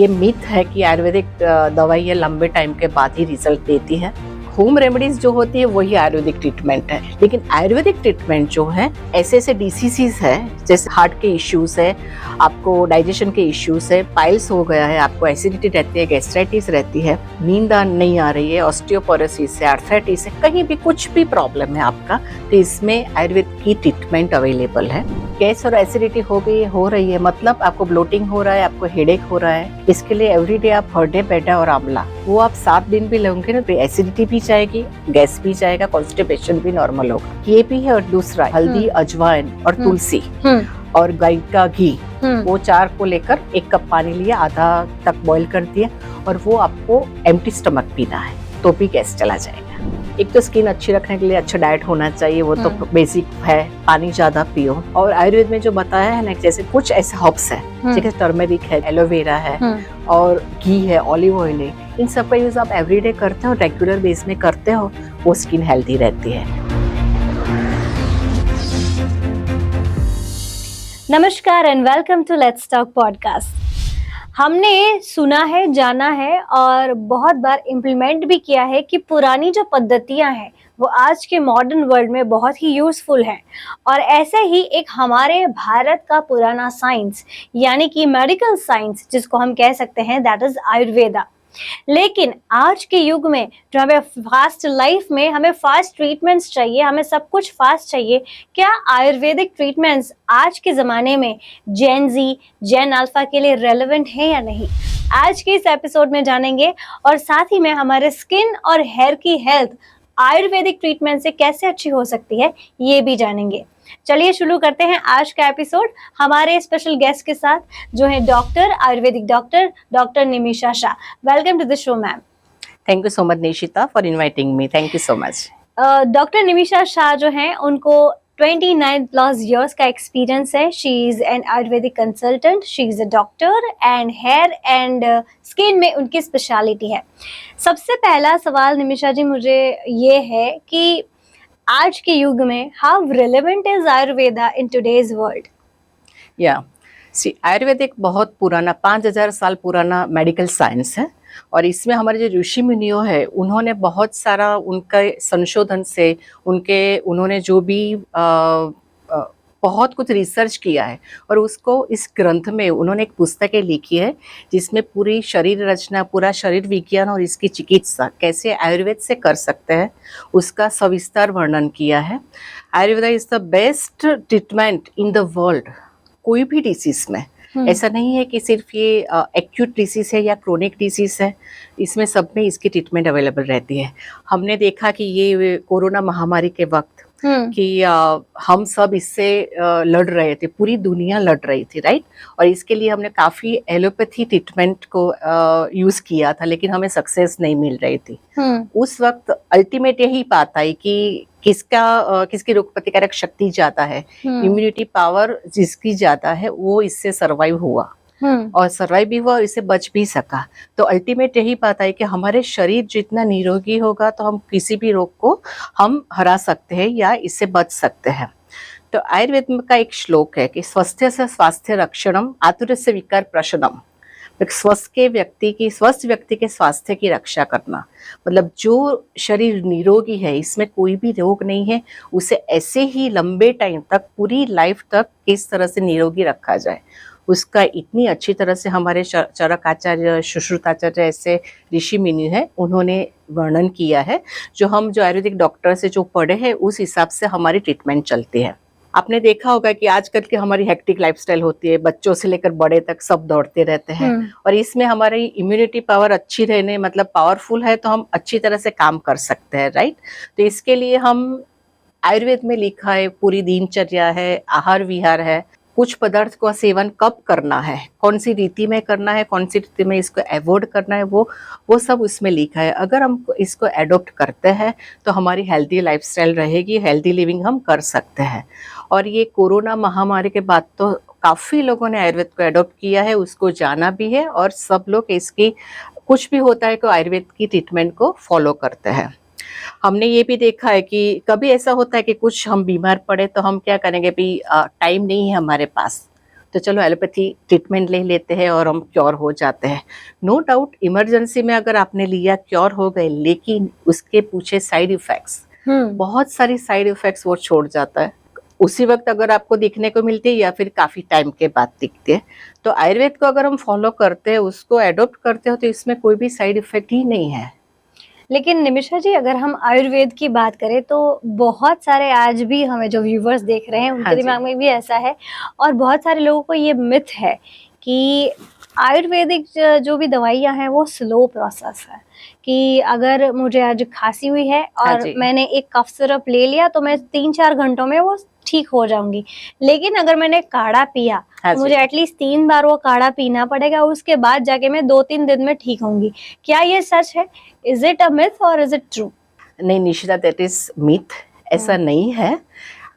ये मिथ है कि आयुर्वेदिक दवाइयाँ लंबे टाइम के बाद ही रिजल्ट देती है। होम रेमेडीज जो होती है वही आयुर्वेदिक ट्रीटमेंट है, लेकिन आयुर्वेदिक ट्रीटमेंट जो है ऐसे डिसीजेस है, जैसे हार्ट के इश्यूज है, आपको डाइजेशन के इश्यूज है, पाइल्स हो गया है, आपको एसिडिटी रहती है, गैस्ट्राइटिस रहती है, नींद नहीं आ रही है, ऑस्टियोपोरोसिस है, आर्थराइटिस है, कहीं भी कुछ भी प्रॉब्लम है आपका, तो इसमें आयुर्वेद की ट्रीटमेंट अवेलेबल है। गैस और एसिडिटी हो रही है, मतलब आपको ब्लोटिंग हो रहा है, आपको हेडेक हो रहा है, इसके लिए एवरीडे आप हरडे बेटा और आंवला वो आप 7 दिन भी लोगे ना तो एसिडिटी भी जाएगी, गैस भी जाएगा, कॉन्स्टिपेशन भी नॉर्मल होगा। ये भी है। और दूसरा हल्दी, अजवाइन और तुलसी और गाय का घी, वो 4 को लेकर 1 कप पानी लिया, आधा तक बॉईल कर दिया और वो आपको एम्प्टी स्टमक पीना है, तो भी गैस चला जाएगा। एक तो स्किन अच्छी रखने के लिए अच्छा डाइट होना चाहिए, वो तो बेसिक है, पानी ज्यादा पियो। और आयुर्वेद में जो बताया है ना, जैसे कुछ ऐसे हर्ब्स है, जैसे टर्मेरिक है, एलोवेरा है और घी है, ऑलिव ऑयल है, इन सब का यूज आप एवरीडे करते हो, रेगुलर बेस में करते हो, वो स्किन हेल्दी रहती है। नमस्कार and welcome to let's talk podcast. हमने सुना है, जाना है और बहुत बार इम्प्लीमेंट भी किया है कि पुरानी जो पद्धतियां हैं वो आज के मॉडर्न वर्ल्ड में बहुत ही यूजफुल हैं। और ऐसे ही एक हमारे भारत का पुराना साइंस यानी कि मेडिकल साइंस जिसको हम कह सकते हैं, दैट इज आयुर्वेदा। लेकिन आज के युग में जो हमें फास्ट लाइफ में हमें फास्ट ट्रीटमेंट्स चाहिए, हमें सब कुछ फास्ट चाहिए, क्या आयुर्वेदिक ट्रीटमेंट्स आज के ज़माने में जेन जी, जेन अल्फा के लिए रेलेवेंट है या नहीं? आज के इस एपिसोड में जानेंगे और साथ ही में हमारे स्किन और हेयर की हेल्थ आयुर्वेदिक ट्रीटमेंट से कैसे अच्छी हो सकती है ये भी जानेंगे। चलिए शुरू करते हैं आज का एपिसोड हमारे स्पेशल गेस्ट के साथ, जो है doctor, Ayurvedic doctor Nimisha Shah. Welcome to the show ma'am. Thank you so much Nishita for inviting me. Thank you so much. Doctor Nimisha Shah जो हैं उनको 29 प्लस इयर्स का एक्सपीरियंस है। She is an Ayurvedic consultant, she is a doctor and hair and skin में उनकी speciality है। सबसे पहला सवाल निमिषा जी मुझे ये है कि आज के युग में how relevant is Ayurveda in today's world? Ayurveda एक बहुत पुराना 5000 साल पुराना मेडिकल साइंस है और इसमें हमारे जो ऋषि मुनियों है उन्होंने बहुत सारा उनका संशोधन से उन्होंने जो भी बहुत कुछ रिसर्च किया है और उसको इस ग्रंथ में उन्होंने एक पुस्तकें लिखी है जिसमें पूरी शरीर रचना, पूरा शरीर विज्ञान और इसकी चिकित्सा कैसे आयुर्वेद से कर सकते हैं उसका सविस्तार वर्णन किया है। Ayurveda is the best treatment in the world. कोई भी डिसीज में ऐसा नहीं है कि सिर्फ ये एक्यूट डिसीज है या क्रोनिक डिसीज है, इसमें सब में इसकी ट्रीटमेंट अवेलेबल रहती है। हमने देखा कि ये कोरोना महामारी के वक्त कि हम सब इससे लड़ रहे थे, पूरी दुनिया लड़ रही थी, राइट। और इसके लिए हमने काफ़ी एलोपैथी ट्रीटमेंट को यूज़ किया था, लेकिन हमें सक्सेस नहीं मिल रही थी। उस वक्त अल्टीमेट यही बात आई कि किसकी रोग प्रतिकारक शक्ति ज़्यादा है, इम्यूनिटी पावर जिसकी ज़्यादा है वो इससे सर्वाइव हुआ और सर्वाइव भी हुआ और इससे बच भी सका। तो अल्टीमेट यही बात है कि हमारे शरीर जितना निरोगी होगा तो हम किसी भी रोग को हम हरा सकते हैं या इससे बच सकते हैं। तो आयुर्वेद का एक श्लोक है कि स्वस्थ्य से स्वास्थ्य रक्षणम, आतुरस्य विकार प्रशमनम। स्वस्थ व्यक्ति के स्वास्थ्य की रक्षा करना, मतलब जो शरीर निरोगी है, इसमें कोई भी रोग नहीं है, उसे ऐसे ही लंबे टाइम तक, पूरी लाइफ तक किस तरह से निरोगी रखा जाए, उसका इतनी अच्छी तरह से हमारे चरक आचार्य, सुश्रुताचार्य ऐसे ऋषि मुनि है उन्होंने वर्णन किया है, जो आयुर्वेदिक डॉक्टर से जो पढ़े हैं उस हिसाब से हमारी ट्रीटमेंट चलती है। आपने देखा होगा कि आजकल की हमारी हेक्टिक लाइफस्टाइल होती है, बच्चों से लेकर बड़े तक सब दौड़ते रहते हैं और इसमें हमारी इम्यूनिटी पावर अच्छी रहने, मतलब पावरफुल है तो हम अच्छी तरह से काम कर सकते हैं, राइट। तो इसके लिए हम आयुर्वेद में लिखा है, पूरी दिनचर्या है, आहार विहार है, कुछ पदार्थ का सेवन कब करना है, कौन सी रीति में करना है, कौन सी रीति में इसको अवॉइड करना है, वो सब उसमें लिखा है। अगर हम इसको एडॉप्ट करते हैं तो हमारी हेल्दी लाइफस्टाइल रहेगी, हेल्दी लिविंग हम कर सकते हैं। और ये कोरोना महामारी के बाद तो काफ़ी लोगों ने आयुर्वेद को एडॉप्ट किया है, उसको जाना भी है और सब लोग इसकी कुछ भी होता है तो आयुर्वेद की ट्रीटमेंट को फॉलो करते हैं। हमने ये भी देखा है कि कभी ऐसा होता है कि कुछ हम बीमार पड़े तो हम क्या करेंगे, भी टाइम नहीं है हमारे पास, तो चलो एलोपैथी ट्रीटमेंट ले लेते हैं और हम क्योर हो जाते हैं। नो डाउट इमरजेंसी में अगर आपने लिया क्योर हो गए, लेकिन उसके पीछे साइड इफेक्ट्स, बहुत सारी साइड इफेक्ट्स वो छोड़ जाता है। उसी वक्त अगर आपको दिखने को मिलती है या फिर काफी टाइम के बाद दिखती है। तो आयुर्वेद को अगर हम फॉलो करते हैं, उसको अडॉप्ट करते हो, तो इसमें कोई भी साइड इफेक्ट ही नहीं है। लेकिन निमिषा जी, अगर हम आयुर्वेद की बात करें तो बहुत सारे आज भी हमें जो व्यूवर्स देख रहे हैं उनके हाँ जी। दिमाग में भी ऐसा है, और बहुत सारे लोगों को ये मिथ है कि आयुर्वेदिक जो भी दवाइयाँ हैं वो स्लो प्रोसेस है, कि अगर मुझे आज खांसी हुई है हाँ और जी। मैंने एक कफ सिरप ले लिया तो मैं 3-4 घंटों में वो ठीक हो जाऊंगी। लेकिन अगर मैंने काढ़ा पिया हाँ तो जी। मुझे एटलीस्ट 3 बार वो काढ़ा पीना पड़ेगा, उसके बाद जाके मैं 2-3 दिन में ठीक होंगी। क्या ये सच है? इज इट अ मिथ और इज इट ट्रू? नहीं निशिता, दैट इज मिथ। ऐसा नहीं है।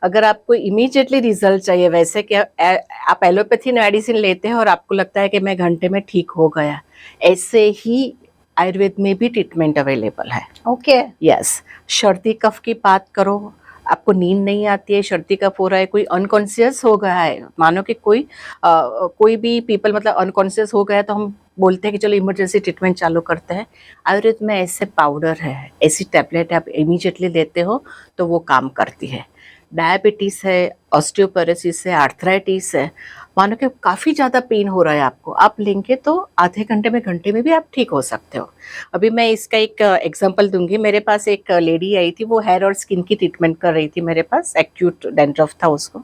अगर आपको इमीडिएटली रिजल्ट चाहिए, वैसे कि आप एलोपैथी मेडिसिन लेते हैं और आपको लगता है कि मैं घंटे में ठीक हो गया, ऐसे ही आयुर्वेद में भी ट्रीटमेंट अवेलेबल है। ओके। यस। सर्दी कफ की बात करो, आपको नींद नहीं आती है, सर्दी कफ हो रहा है, कोई अनकॉन्शियस हो गया है, मानो कि कोई भी पीपल मतलब अनकॉन्शियस हो गया है, तो हम बोलते हैं कि चलो इमरजेंसी ट्रीटमेंट चालू करते हैं। आयुर्वेद में ऐसे पाउडर है, ऐसी टैबलेट आप इमीडिएटली लेते हो तो वो काम करती है। डायबिटीज है, ऑस्टियोपोरोसिस है, आर्थराइटिस है, मानो कि काफ़ी ज़्यादा पेन हो रहा है आपको, आप लेंगे तो आधे घंटे में भी आप ठीक हो सकते हो। अभी मैं इसका एक एग्जांपल दूंगी। मेरे पास एक लेडी आई थी, वो हेयर और स्किन की ट्रीटमेंट कर रही थी मेरे पास, एक्यूट डैंड्रफ था उसको।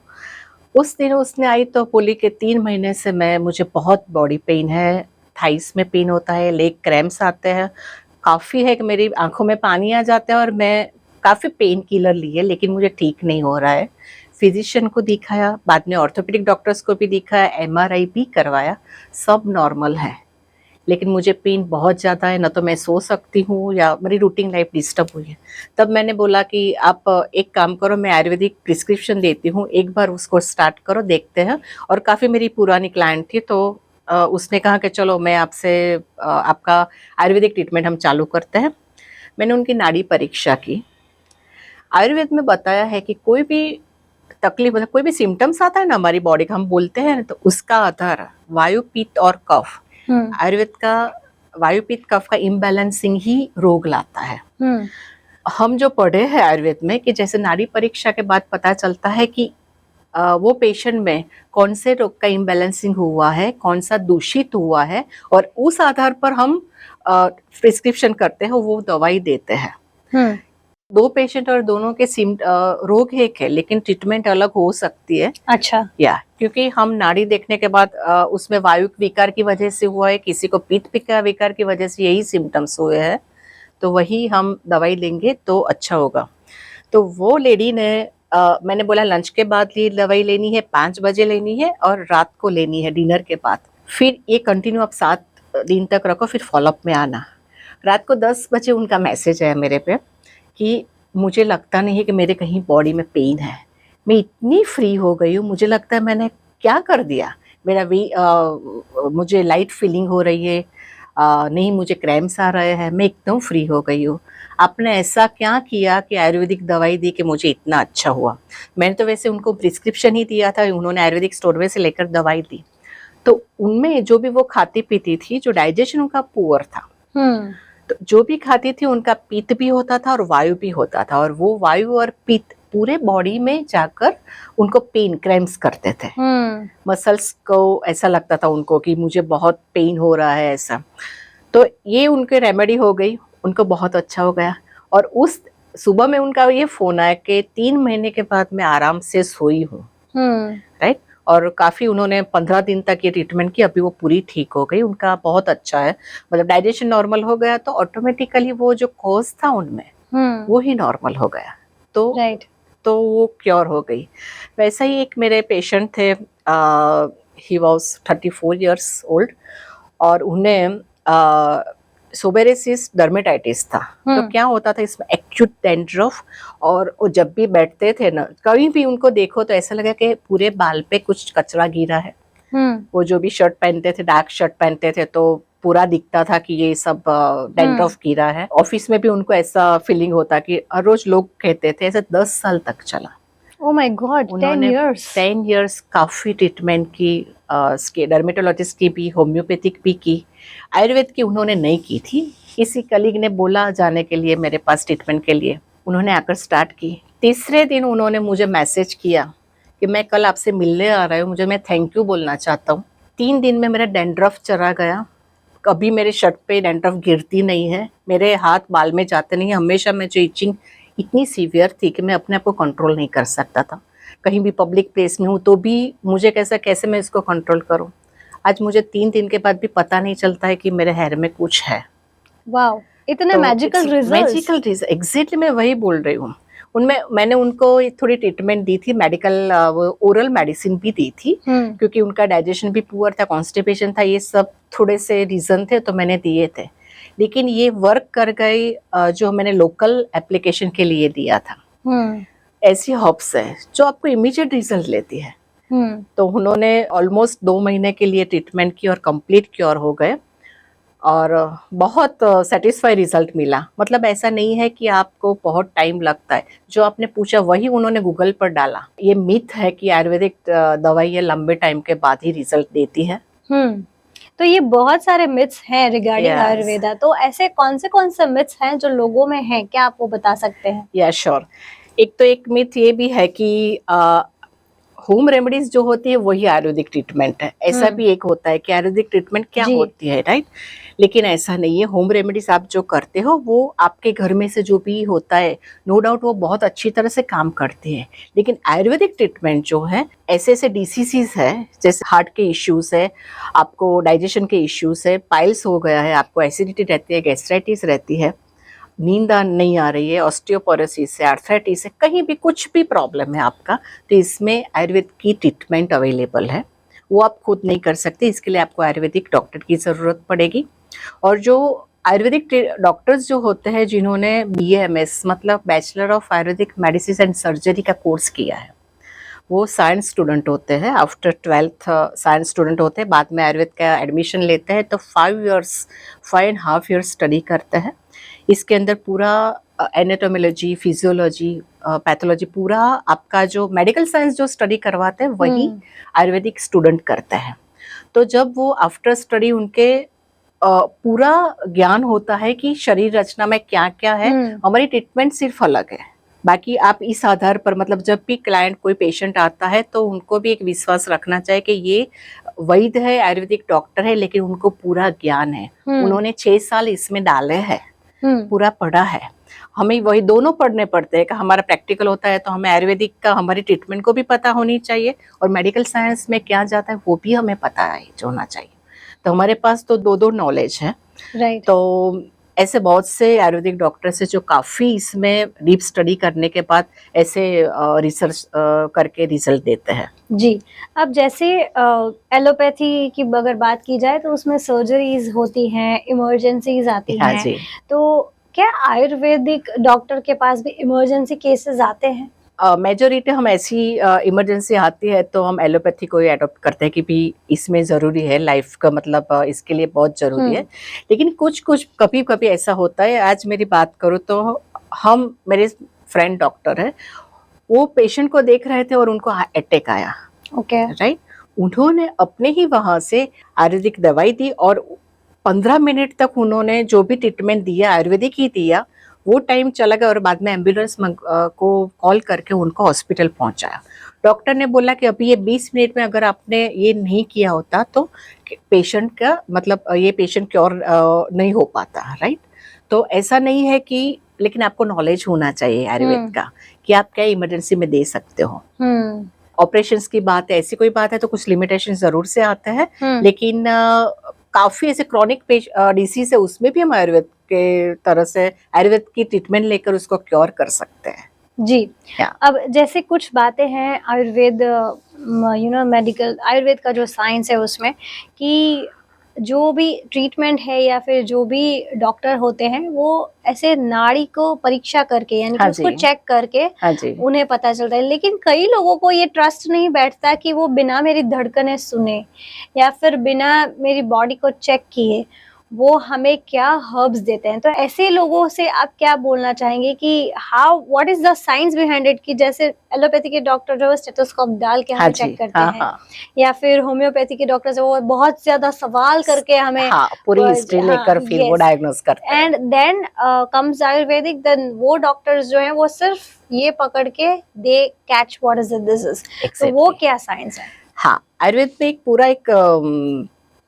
उस दिन उसने आई तो बोली कि 3 महीने से मुझे बहुत बॉडी पेन है, थाइस में पेन होता है, लेग क्रैम्प्स आते हैं, काफ़ी है कि मेरी आंखों में पानी आ जाता है, और मैं काफ़ी पेन किलर लिए लेकिन मुझे ठीक नहीं हो रहा है। फिजिशियन को दिखाया, बाद में ऑर्थोपेडिक डॉक्टर्स को भी दिखाया, एमआरआई भी करवाया, सब नॉर्मल है, लेकिन मुझे पेन बहुत ज़्यादा है, ना तो मैं सो सकती हूँ या मेरी रूटीन लाइफ डिस्टर्ब हुई है। तब मैंने बोला कि आप एक काम करो, मैं आयुर्वेदिक प्रिस्क्रिप्शन देती हूँ, एक बार उसको स्टार्ट करो, देखते हैं। और काफ़ी मेरी पुरानी क्लाइंट थी, तो उसने कहा कि चलो मैं आपसे आपका आयुर्वेदिक ट्रीटमेंट हम चालू करते हैं। मैंने उनकी नाड़ी परीक्षा की। आयुर्वेद में बताया है कि कोई भी तकलीफ, मतलब कोई भी सिम्टम्स आता है ना हमारी बॉडी का, हम बोलते हैं ना, तो उसका आधार वायु, पित्त और कफ। आयुर्वेद का वायु, पित्त, कफ का इम्बैलेंसिंग ही रोग लाता है। हम जो पढ़े हैं आयुर्वेद में कि जैसे नाड़ी परीक्षा के बाद पता चलता है कि वो पेशेंट में कौन से रोग का इम्बैलेंसिंग हुआ है, कौन सा दूषित हुआ है, और उस आधार पर हम प्रिस्क्रिप्शन करते हैं, वो दवाई देते हैं। 2 पेशेंट और दोनों के रोग एक है, लेकिन ट्रीटमेंट अलग हो सकती है। अच्छा। क्योंकि हम नाड़ी देखने के बाद उसमें वायु विकार की वजह से हुआ है, किसी को पित्त विकार की वजह से यही सिम्टम्स हुए हैं, तो वही हम दवाई लेंगे तो अच्छा होगा। तो वो लेडी ने मैंने बोला लंच के बाद ये दवाई लेनी है, 5 बजे लेनी है और रात को लेनी है डिनर के बाद। फिर ये कंटिन्यू आप 7 दिन तक रखो, फिर फॉलोअप में आना। रात को 10 बजे उनका मैसेज आया मेरे पे कि मुझे लगता नहीं है कि मेरे कहीं बॉडी में पेन है, मैं इतनी फ्री हो गई हूँ, मुझे लगता है मैंने क्या कर दिया, मुझे लाइट फीलिंग हो रही है, नहीं मुझे क्रैम्प्स आ रहे हैं, मैं एकदम फ्री हो गई हूँ। आपने ऐसा क्या किया कि आयुर्वेदिक दवाई दी कि मुझे इतना अच्छा हुआ। मैंने तो वैसे उनको प्रिस्क्रिप्शन ही दिया था, उन्होंने आयुर्वेदिक स्टोर में से लेकर दवाई दी। तो उनमें जो भी वो खाती पीती थी, जो डाइजेशन उनका पुअर था, तो जो भी खाती थी उनका पित्त भी होता था और वायु भी होता था, और वो वायु और पित्त पूरे बॉडी में जाकर उनको पेन क्रैम्प्स करते थे। मसल्स को ऐसा लगता था उनको कि मुझे बहुत पेन हो रहा है ऐसा। तो ये उनके रेमेडी हो गई, उनको बहुत अच्छा हो गया। और उस सुबह में उनका ये फोन आया कि 3 महीने के बाद मैं आराम से सोई हूँ। राइट। और काफ़ी उन्होंने 15 दिन तक ये ट्रीटमेंट की, अभी वो पूरी ठीक हो गई, उनका बहुत अच्छा है, मतलब डाइजेशन नॉर्मल हो गया, तो ऑटोमेटिकली वो जो कोज था उनमें वो ही नॉर्मल हो गया, तो राइट। तो वो क्योर हो गई। वैसा ही एक मेरे पेशेंट थे, ही वॉज 34 ईयर्स ओल्ड, और उन्हें सोबेरेसिस डर्मेटाइटिस था। तो क्या होता था इसमें, एक्यूट डैंड्रफ, और वो जब भी बैठते थे ना, कहीं भी उनको देखो तो ऐसा लगा कि पूरे बाल पे कुछ कचरा गिरा है। वो जो भी शर्ट पहनते थे, डार्क शर्ट पहनते थे, तो पूरा दिखता था कि ये सब डैंड्रफ गिरा है। ऑफिस में भी उनको ऐसा फीलिंग होता कि हर रोज लोग कहते थे, ऐसा 10 साल तक चला। ओ माय गॉड, 10 उन्होंने इयर्स। 10 इयर्स काफ़ी ट्रीटमेंट की, इसके डर्मेटोलॉजिस्ट की भी, होम्योपैथिक भी की, आयुर्वेद की उन्होंने नहीं की थी। किसी कलीग ने बोला जाने के लिए मेरे पास ट्रीटमेंट के लिए, उन्होंने आकर स्टार्ट की। तीसरे दिन उन्होंने मुझे मैसेज किया कि मैं कल आपसे मिलने आ रहा हूँ, मुझे मैं थैंक यू बोलना चाहता हूँ। 3 दिन में मेरा डैंड्रफ चला गया, कभी मेरे शर्ट पे डैंड्रफ गिरती नहीं है, मेरे हाथ बाल में जाते नहीं, हमेशा मुझे इचिंग इतनी सीवियर थी कि मैं अपने आप को कंट्रोल नहीं कर सकता था। कहीं भी पब्लिक प्लेस में हूँ तो भी मुझे कैसे मैं इसको कंट्रोल करूँ। आज मुझे 3 दिन के बाद भी पता नहीं चलता है कि मेरे हेयर में कुछ है। वाओ, इतने तो magical results. Magical result, exactly मैं वही बोल रही हूँ। उनमें मैंने उनको थोड़ी ट्रीटमेंट दी थी, मेडिकल ओरल मेडिसिन भी दी थी, क्योंकि उनका डाइजेशन भी पुअर था, कॉन्स्टिपेशन था, ये सब थोड़े से रीजन थे तो मैंने दिए थे। लेकिन ये वर्क कर गई जो मैंने लोकल एप्लीकेशन के लिए दिया था। ऐसी हर्ब्स है जो आपको इमीडिएट रिजल्ट लेती है। तो उन्होंने ऑलमोस्ट 2 महीने के लिए ट्रीटमेंट की और कंप्लीट क्योर हो गए और बहुत सेटिस्फाई रिजल्ट मिला। मतलब ऐसा नहीं है कि आपको बहुत टाइम लगता है, जो आपने पूछा वही उन्होंने गूगल पर डाला। ये मिथ है कि आयुर्वेदिक दवाइयाँ लंबे टाइम के बाद ही रिजल्ट देती है। तो ये बहुत सारे मिथ्स हैं रिगार्डिंग Yes. आयुर्वेदा, तो ऐसे कौन से मिथ्स हैं जो लोगों में हैं, क्या आप वो बता सकते हैं? या श्योर। एक मिथ ये भी है कि होम रेमेडीज जो होती है वही आयुर्वेदिक ट्रीटमेंट है। ऐसा भी एक होता है कि आयुर्वेदिक ट्रीटमेंट क्या जी। होती है, राइट? लेकिन ऐसा नहीं है। होम रेमेडीज आप जो करते हो वो आपके घर में से जो भी होता है, नो डाउट वो बहुत अच्छी तरह से काम करती है। लेकिन आयुर्वेदिक ट्रीटमेंट जो है, ऐसे डिसीजेस है, जैसे हार्ट के इश्यूज है, आपको डाइजेशन के इश्यूज है, पाइल्स हो गया है, आपको एसिडिटी रहती है, गैस्ट्राइटिस रहती है, नींद नहीं आ रही है, ऑस्टियोपोरोसिस है, आर्थराइटिस है, कहीं भी कुछ भी प्रॉब्लम है आपका, तो इसमें आयुर्वेद की ट्रीटमेंट अवेलेबल है। वो आप खुद नहीं कर सकते, इसके लिए आपको आयुर्वेदिक डॉक्टर की ज़रूरत पड़ेगी। और जो आयुर्वेदिक डॉक्टर्स जो होते हैं, जिन्होंने BAMS मतलब bachelor of Ayurvedic medicine and surgery का कोर्स किया है, वो साइंस स्टूडेंट होते हैं। आफ्टर 12th साइंस स्टूडेंट होते हैं, बाद में आयुर्वेद का एडमिशन लेते हैं तो 5.5 years स्टडी करते हैं। इसके अंदर पूरा एनाटोमोलॉजी, फिजियोलॉजी, पैथोलॉजी, पूरा आपका जो मेडिकल साइंस जो स्टडी करवाते हैं वही आयुर्वेदिक स्टूडेंट करते हैं। तो जब वो आफ्टर स्टडी उनके पूरा ज्ञान होता है कि शरीर रचना में क्या क्या है, हमारी ट्रीटमेंट सिर्फ अलग है। बाकी आप इस आधार पर, मतलब जब भी क्लाइंट कोई पेशेंट आता है तो उनको भी एक विश्वास रखना चाहिए कि ये वैद्य है, आयुर्वेदिक डॉक्टर है, लेकिन उनको पूरा ज्ञान है। उन्होंने 6 साल इसमें डाले हैं, पूरा पढ़ा है। हमें वही दोनों पढ़ने पड़ते हैं कि हमारा प्रैक्टिकल होता है तो हमें आयुर्वेदिक का हमारी ट्रीटमेंट को भी पता होनी चाहिए, और मेडिकल साइंस में क्या जाता है वो भी हमें पता है होना चाहिए। तो हमारे पास तो दो नॉलेज है। राइट। तो ऐसे बहुत से आयुर्वेदिक डॉक्टर्स हैं जो काफ़ी इसमें डीप स्टडी करने के बाद ऐसे रिसर्च करके रिजल्ट देते हैं। जी। अब जैसे एलोपैथी की अगर बात की जाए तो उसमें सर्जरीज होती हैं, इमरजेंसीज आती हाँ हैं, जी। तो क्या आयुर्वेदिक डॉक्टर के पास भी इमरजेंसी केसेस आते हैं? मेजोरिटी हम ऐसी इमरजेंसी आती है तो हम एलोपैथी को ही अडॉप्ट करते हैं कि भी इसमें ज़रूरी है, लाइफ का मतलब इसके लिए बहुत ज़रूरी है। लेकिन कुछ कभी कभी ऐसा होता है। आज मेरी बात करूँ तो मेरे फ्रेंड डॉक्टर है, वो पेशेंट को देख रहे थे और उनको अटैक आया। ओके। राइट। उन्होंने अपने ही वहाँ से आयुर्वेदिक दवाई दी और 15 मिनट तक उन्होंने जो भी ट्रीटमेंट दिया आयुर्वेदिक ही दिया। वो टाइम चला गया और बाद में एम्बुलेंस को कॉल करके उनको हॉस्पिटल पहुंचाया। डॉक्टर ने बोला कि अभी ये 20 मिनट में अगर आपने ये नहीं किया होता तो पेशेंट का मतलब ये पेशेंट क्योर नहीं हो पाता। राइट। तो ऐसा नहीं है कि, लेकिन आपको नॉलेज होना चाहिए आयुर्वेद का कि आप क्या इमरजेंसी में दे सकते हो। ऑपरेशंस की बात है, ऐसी कोई बात है तो कुछ लिमिटेशन जरूर से आते हैं, लेकिन काफी ऐसे क्रॉनिक डिसीज है उसमें भी हम आयुर्वेद के तरह से आयुर्वेद की ट्रीटमेंट लेकर उसको क्योर कर सकते हैं। जी। अब जैसे कुछ बातें हैं आयुर्वेद, मेडिकल आयुर्वेद का जो साइंस है उसमें, कि जो भी ट्रीटमेंट है या फिर जो भी डॉक्टर होते हैं वो ऐसे नाड़ी को परीक्षा करके, यानी कि उसको चेक करके उन्हें पता चलता है। लेकिन कई लोगों को ये ट्रस्ट नहीं बैठता कि वो बिना मेरी धड़कनें सुने या फिर बिना मेरी बॉडी को चेक किए वो हमें क्या हर्ब्स देते हैं। तो ऐसे लोगों से आप क्या बोलना चाहेंगे कि how what is the science behind it, कि जैसे एलोपैथी के डॉक्टर जो है स्टेथोस्कोप डाल के हाँ हमें जी, चेक करते हाँ हैं, हाँ या फिर होम्योपैथी के डॉक्टर्स है वो बहुत ज्यादा सवाल करके हमें हाँ, पूरी हिस्ट्री हाँ लेकर फिर वो यस, डायग्नोस करते हैं। And then comes Ayurvedic, then वो डॉक्टर्स जो हैं वो सिर्फ ये पकड़ के they catch what is this is. तो वो एग्जैक्टली, क्या साइंस है? हाँ, आयुर्वेद में एक पूरा एक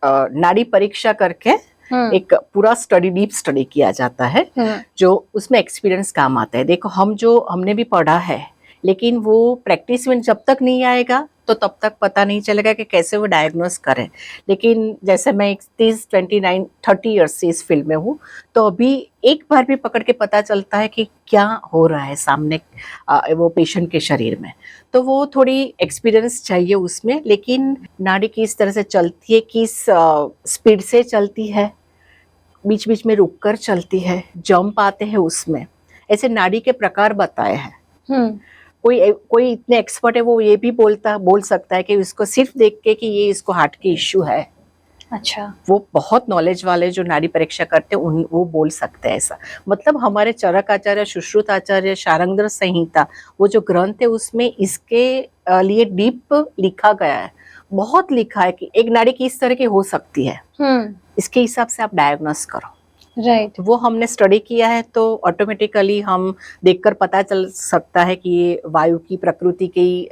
नाड़ी परीक्षा करके हम्म एक पूरा स्टडी, डीप स्टडी किया जाता है, हम्म जो उसमें एक्सपीरियंस काम आता है। देखो, हम जो हमने भी पढ़ा है, लेकिन वो प्रैक्टिस में जब तक नहीं आएगा तो तब तक पता नहीं चलेगा कि कैसे वो डायग्नोस करें। लेकिन जैसे मैं 30 ईयर्स से इस फील्ड में हूँ, तो अभी एक बार भी पकड़ के पता चलता है कि क्या हो रहा है सामने वो पेशेंट के शरीर में। तो वो थोड़ी एक्सपीरियंस चाहिए उसमें। लेकिन नाड़ी किस तरह से चलती है, किस स्पीड से चलती है, बीच बीच में रुक कर चलती है, जंप आते हैं उसमें, ऐसे नाड़ी के प्रकार बताए हैं। हम्म कोई कोई इतने एक्सपर्ट है वो ये भी बोल सकता है कि इसको सिर्फ देख के कि ये इसको हार्ट की इश्यू है। अच्छा वो बहुत नॉलेज वाले जो नाड़ी परीक्षा करते हैं वो बोल सकते हैं ऐसा। मतलब हमारे चरक आचार्य, सुश्रुत आचार्य, शारंगधर संहिता, वो जो ग्रंथ है उसमें इसके लिए डीप लिखा गया है, बहुत लिखा है कि एक नाड़ी किस तरह की हो सकती है, इसके हिसाब से आप डायग्नोस करो। राइट वो हमने स्टडी किया है, तो ऑटोमेटिकली हम देखकर पता चल सकता है कि ये वायु की प्रकृति की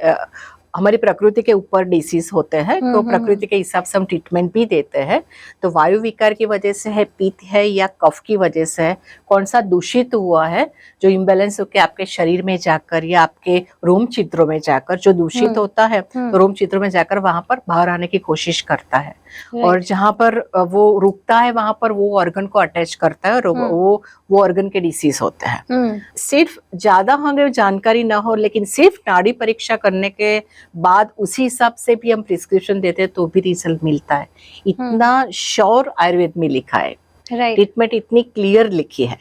हमारी प्रकृति के ऊपर डिसीज होते हैं, तो प्रकृति के हिसाब से हम ट्रीटमेंट भी देते हैं। तो वायु विकार की वजह से है, पित्त है, या कफ की वजह से है, कौन सा दूषित हुआ है जो इम्बेलेंस होकर आपके शरीर में जाकर या आपके रोम छिद्रों में जाकर, जो दूषित होता है तो रोम छिद्रों में जाकर वहां पर बाहर आने की कोशिश करता है। और जहां पर वो रुकता है वहां पर वो ऑर्गन को अटैच करता है, और वो ऑर्गन के डिसीज होते हैं। सिर्फ ज्यादा हमें जानकारी ना हो, लेकिन सिर्फ नाड़ी परीक्षा करने के बाद उसी हिसाब से भी हम प्रिस्क्रिप्शन देते हैं तो भी रिजल्ट मिलता है। इतना श्योर आयुर्वेद में लिखा है, ट्रीटमेंट इतनी क्लियर लिखी है।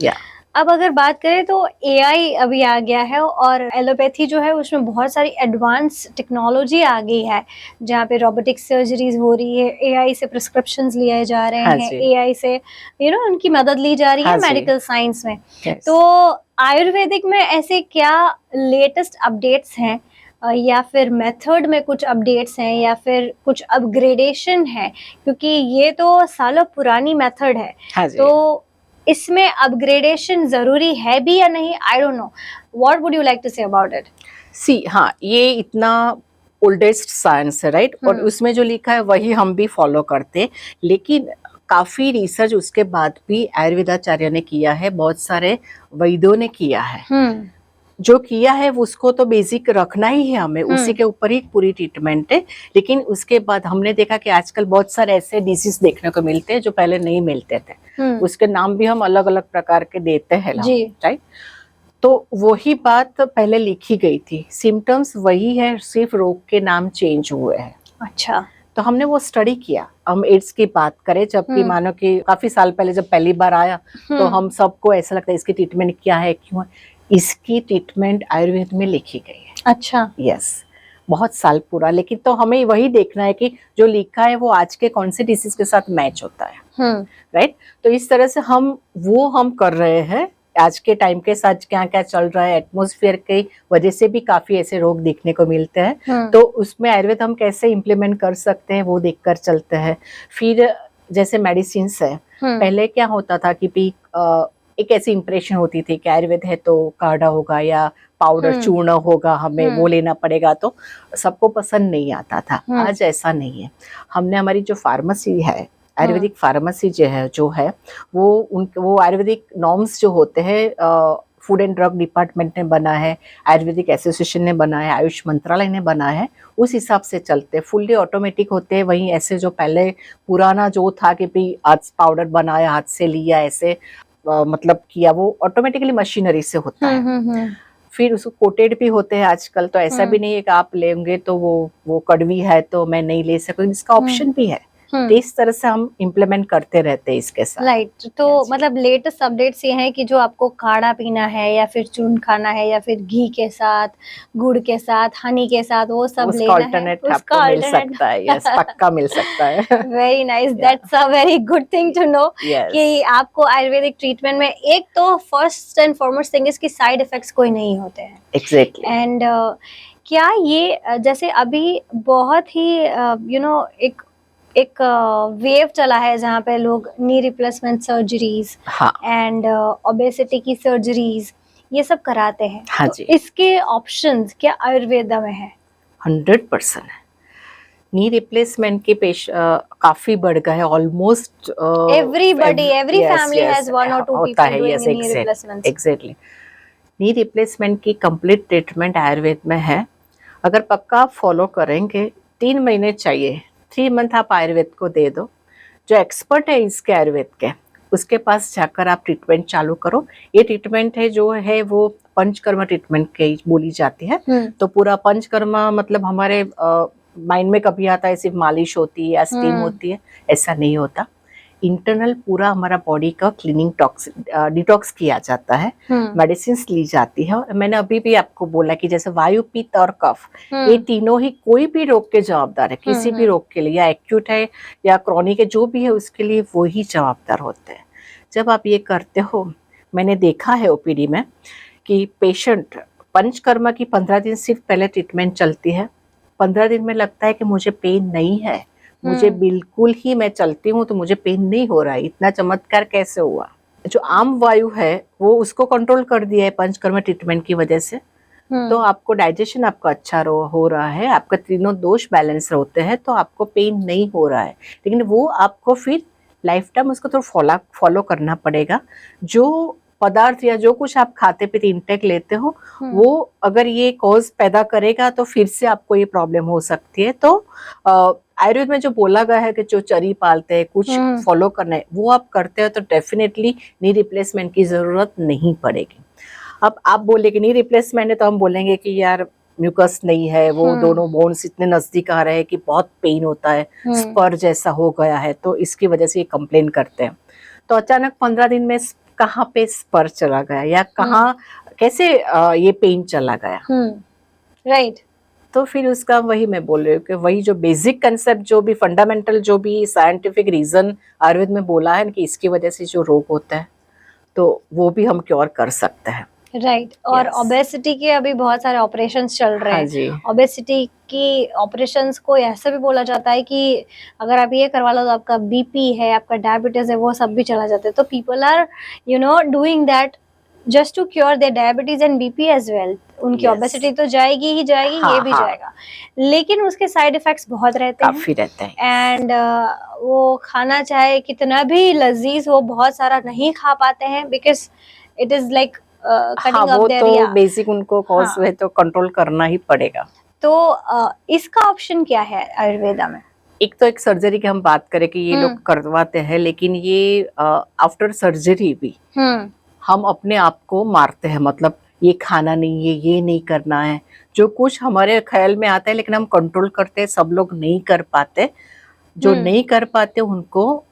या अब अगर बात करें तो एआई अभी आ गया है, और एलोपैथी जो है उसमें बहुत सारी एडवांस टेक्नोलॉजी आ गई है, जहाँ पे रोबोटिक सर्जरीज हो रही है, एआई से प्रिस्क्रिप्शंस लिए जा रहे हैं, एआई से उनकी मदद ली जा रही है मेडिकल साइंस में। तो आयुर्वेदिक में ऐसे क्या लेटेस्ट अपडेट्स हैं, या फिर मेथड में कुछ अपडेट्स हैं, या फिर कुछ अपग्रेडेशन है, क्योंकि ये तो सालों पुरानी मेथड है, तो इसमें अपग्रेडेशन जरूरी है भी या नहीं? I don't know, what would you like to say about it? See, हाँ, ये इतना ओल्डेस्ट साइंस है, राइट, और उसमें जो लिखा है वही हम भी फॉलो करते हैं। लेकिन काफी रिसर्च उसके बाद भी आयुर्वेदाचार्य ने किया है, बहुत सारे वैद्यों ने किया है। जो किया है उसको तो बेसिक रखना ही है हमें, उसी के ऊपर ही पूरी ट्रीटमेंट है। लेकिन उसके बाद हमने देखा कि आजकल बहुत सारे ऐसे डिसीज देखने को मिलते हैं जो पहले नहीं मिलते थे। उसके नाम भी हम अलग अलग प्रकार के देते हैं, राइट। तो वही बात पहले लिखी गई थी, सिम्टम्स वही है, सिर्फ रोग के नाम चेंज हुए हैं। अच्छा, तो हमने वो स्टडी किया। हम एड्स की बात करें, जबकि मानो कि काफी साल पहले जब पहली बार आया तो हम सबको ऐसा लगता है इसकी ट्रीटमेंट क्या है, क्यों है। इसकी ट्रीटमेंट आयुर्वेद में लिखी गई है। अच्छा, यस, बहुत साल पूरा। लेकिन तो हमें वही देखना है कि जो लिखा है वो आज के कौन से डिसीज के साथ मैच होता है, राइट। तो इस तरह से हम कर रहे हैं। आज के टाइम के साथ क्या क्या चल रहा है, एटमॉस्फेयर की वजह से भी काफी ऐसे रोग देखने को मिलते हैं। तो उसमें आयुर्वेद हम कैसे इम्प्लीमेंट कर सकते हैं वो देखकर चलते हैं। फिर जैसे मेडिसिन है, पहले क्या होता था कि एक ऐसी इंप्रेशन होती थी कि आयुर्वेद है तो काढ़ा होगा या पाउडर चूर्ण होगा, हमें वो लेना पड़ेगा, तो सबको पसंद नहीं आता था। आज ऐसा नहीं है। हमने हमारी जो फार्मेसी है, आयुर्वेदिक फार्मेसी जो है वो आयुर्वेदिक नॉर्म्स जो होते हैं, फूड एंड ड्रग डिपार्टमेंट ने बना है, आयुर्वेदिक एसोसिएशन ने बना है, आयुष मंत्रालय ने बना है, उस हिसाब से चलते, फुल्ली ऑटोमेटिक होते हैं। वहीं ऐसे जो पहले पुराना जो था कि भाई हाथ पाउडर बनाया, हाथ से लिया, ऐसे मतलब किया, वो ऑटोमेटिकली मशीनरी से होता है। फिर उसको कोटेड भी होते हैं आजकल, तो ऐसा भी नहीं है कि आप लेंगे तो वो कड़वी है तो मैं नहीं ले सकूँ, इसका ऑप्शन भी है, तो इस तरह से हम इम्प्लीमेंट करते रहते हैं इसके साथ। राइट, तो Yes. मतलब लेटेस्ट अपडेट्स ये हैं कि जो आपको काढ़ा पीना है या फिर चूर्ण खाना है या फिर घी के साथ, गुड़ के साथ, हनी के साथ, वो सब उसका लेना है, अल्टरनेट उसका आपको मिल अल्टरनेट सकता है। यस, पक्का मिल सकता है। Very nice, Yeah. That's a very good thing to know कि यस, आपको आयुर्वेदिक ट्रीटमेंट में एक तो फर्स्ट एंड फॉरमोस्ट थिंग इसकी साइड इफेक्ट्स कोई नहीं होते हैं। एग्जैक्टली। एंड क्या ये जैसे अभी बहुत ही एक एक वेव चला है जहाँ पे लोग नी रिप्लेसमेंट सर्जरीज हाँ एंड ओबेसिटी की सर्जरीज ये सब कराते हैं, हाँ तो जी, इसके ऑप्शंस क्या आयुर्वेदा में है? 100% है। नी रिप्लेसमेंट के काफी बढ़ गए हैं, almost everybody, every family has one और टू होता पीपल है। डूइंग यस, नी रिप्लेसमेंट्स। एग्जैक्टली। नी रिप्लेसमेंट की कंप्लीट ट्रीटमेंट आयुर्वेद में है। अगर पक्का आप फॉलो करेंगे, 3 महीने चाहिए, 3 मंथ आप आयुर्वेद को दे दो, जो एक्सपर्ट है इसके आयुर्वेद के, उसके पास जाकर आप ट्रीटमेंट चालू करो। ये ट्रीटमेंट है जो है वो पंचकर्म ट्रीटमेंट के बोली जाती है। तो पूरा पंचकर्म मतलब हमारे माइंड में कभी आता है सिर्फ मालिश होती है या स्टीम होती है, ऐसा नहीं होता। इंटरनल पूरा हमारा बॉडी का क्लीनिंग डिटॉक्स किया जाता है, मेडिसिन ली जाती है। और मैंने अभी भी आपको बोला कि जैसे वायु, पित्त और कफ, ये तीनों ही कोई भी रोग के जवाबदार है, किसी भी रोग के लिए, या एक्यूट है या क्रॉनिक है, जो भी है उसके लिए वो ही जवाबदार होते हैं। जब आप ये करते हो, मैंने देखा है ओपीडी में कि पेशेंट पंचकर्मा की 15 दिन सिर्फ पहले ट्रीटमेंट चलती है, 15 दिन में लगता है कि मुझे पेन नहीं है, मुझे बिल्कुल ही, मैं चलती हूँ तो मुझे पेन नहीं हो रहा है। इतना चमत्कार कैसे हुआ? जो आम वायु है वो उसको कंट्रोल कर दिया है पंचकर्मा ट्रीटमेंट की वजह से। तो आपको डाइजेशन आपका अच्छा हो रहा है, आपका तीनों दोष बैलेंस होते हैं, तो आपको पेन नहीं हो रहा है। लेकिन वो आपको फिर लाइफ टाइम उसको तो फॉलो करना पड़ेगा। जो पदार्थ या जो कुछ आप खाते पीते इंटेक लेते हो, वो अगर ये कॉज पैदा करेगा तो फिर से आपको ये प्रॉब्लम हो सकती है। तो आयुर्वेद में जो बोला गया है कि जो चरी पालते हैं, कुछ फॉलो करना है, वो आप करते हो तो डेफिनेटली नी रिप्लेसमेंट की जरूरत नहीं पड़ेगी। अब आप बोले कि नी रिप्लेसमेंट है तो हम बोलेंगे कि यार म्यूकस नहीं है, वो दोनों बोन्स इतने नजदीक आ रहे हैं कि बहुत पेन होता है, स्पर जैसा हो गया है, तो इसकी वजह से ये कंप्लेन करते हैं। तो अचानक 15 दिन में कहाँ पे स्पर चला गया या कहाँ कैसे ये पेन चला गया, राइट। तो फिर उसका वही मैं बोल रही हूँ कि वही जो बेसिक कंसेप्ट, जो भी फंडामेंटल, जो भी साइंटिफिक रीजन आयुर्वेद में बोला है कि इसकी वजह से जो रोग होता है, तो वो भी हम क्योर कर सकते हैं। राइट। और ओबेसिटी के अभी बहुत सारे ऑपरेशंस चल रहे हैं। जी, ओबेसिटी की ऑपरेशंस को ऐसा भी बोला जाता है कि अगर आप ये करवा लो तो आपका बीपी है, आपका डायबिटीज है, वो सब भी चला जाता है। तो people are doing that just to cure their diabetes and BP as well. उनकी ओबेसिटी तो जाएगी ही जाएगी, ये भी जाएगा, लेकिन उसके साइड इफेक्ट्स बहुत रहते हैं, काफी रहते हैं। एंड वो खाना चाहे कितना भी लजीज हो, बहुत सारा नहीं खा पाते हैं, बिकॉज इट इज लाइक हाँ, वो तो बेसिक उनको कॉज है तो कंट्रोल करना ही पड़ेगा। तो इसका ऑप्शन क्या है आयुर्वेदा में? एक तो एक सर्जरी की हम बात करें कि ये लोग करवाते हैं, लेकिन ये आफ्टर सर्जरी भी हम अपने आप को मारते हैं। मतलब ये खाना नहीं है, ये नहीं करना है, जो कुछ हमारे ख्याल में आता है, लेकिन हम कंट्रोल करते हैं, सब लोग नहीं कर पाते। जो नहीं कर पाते उनको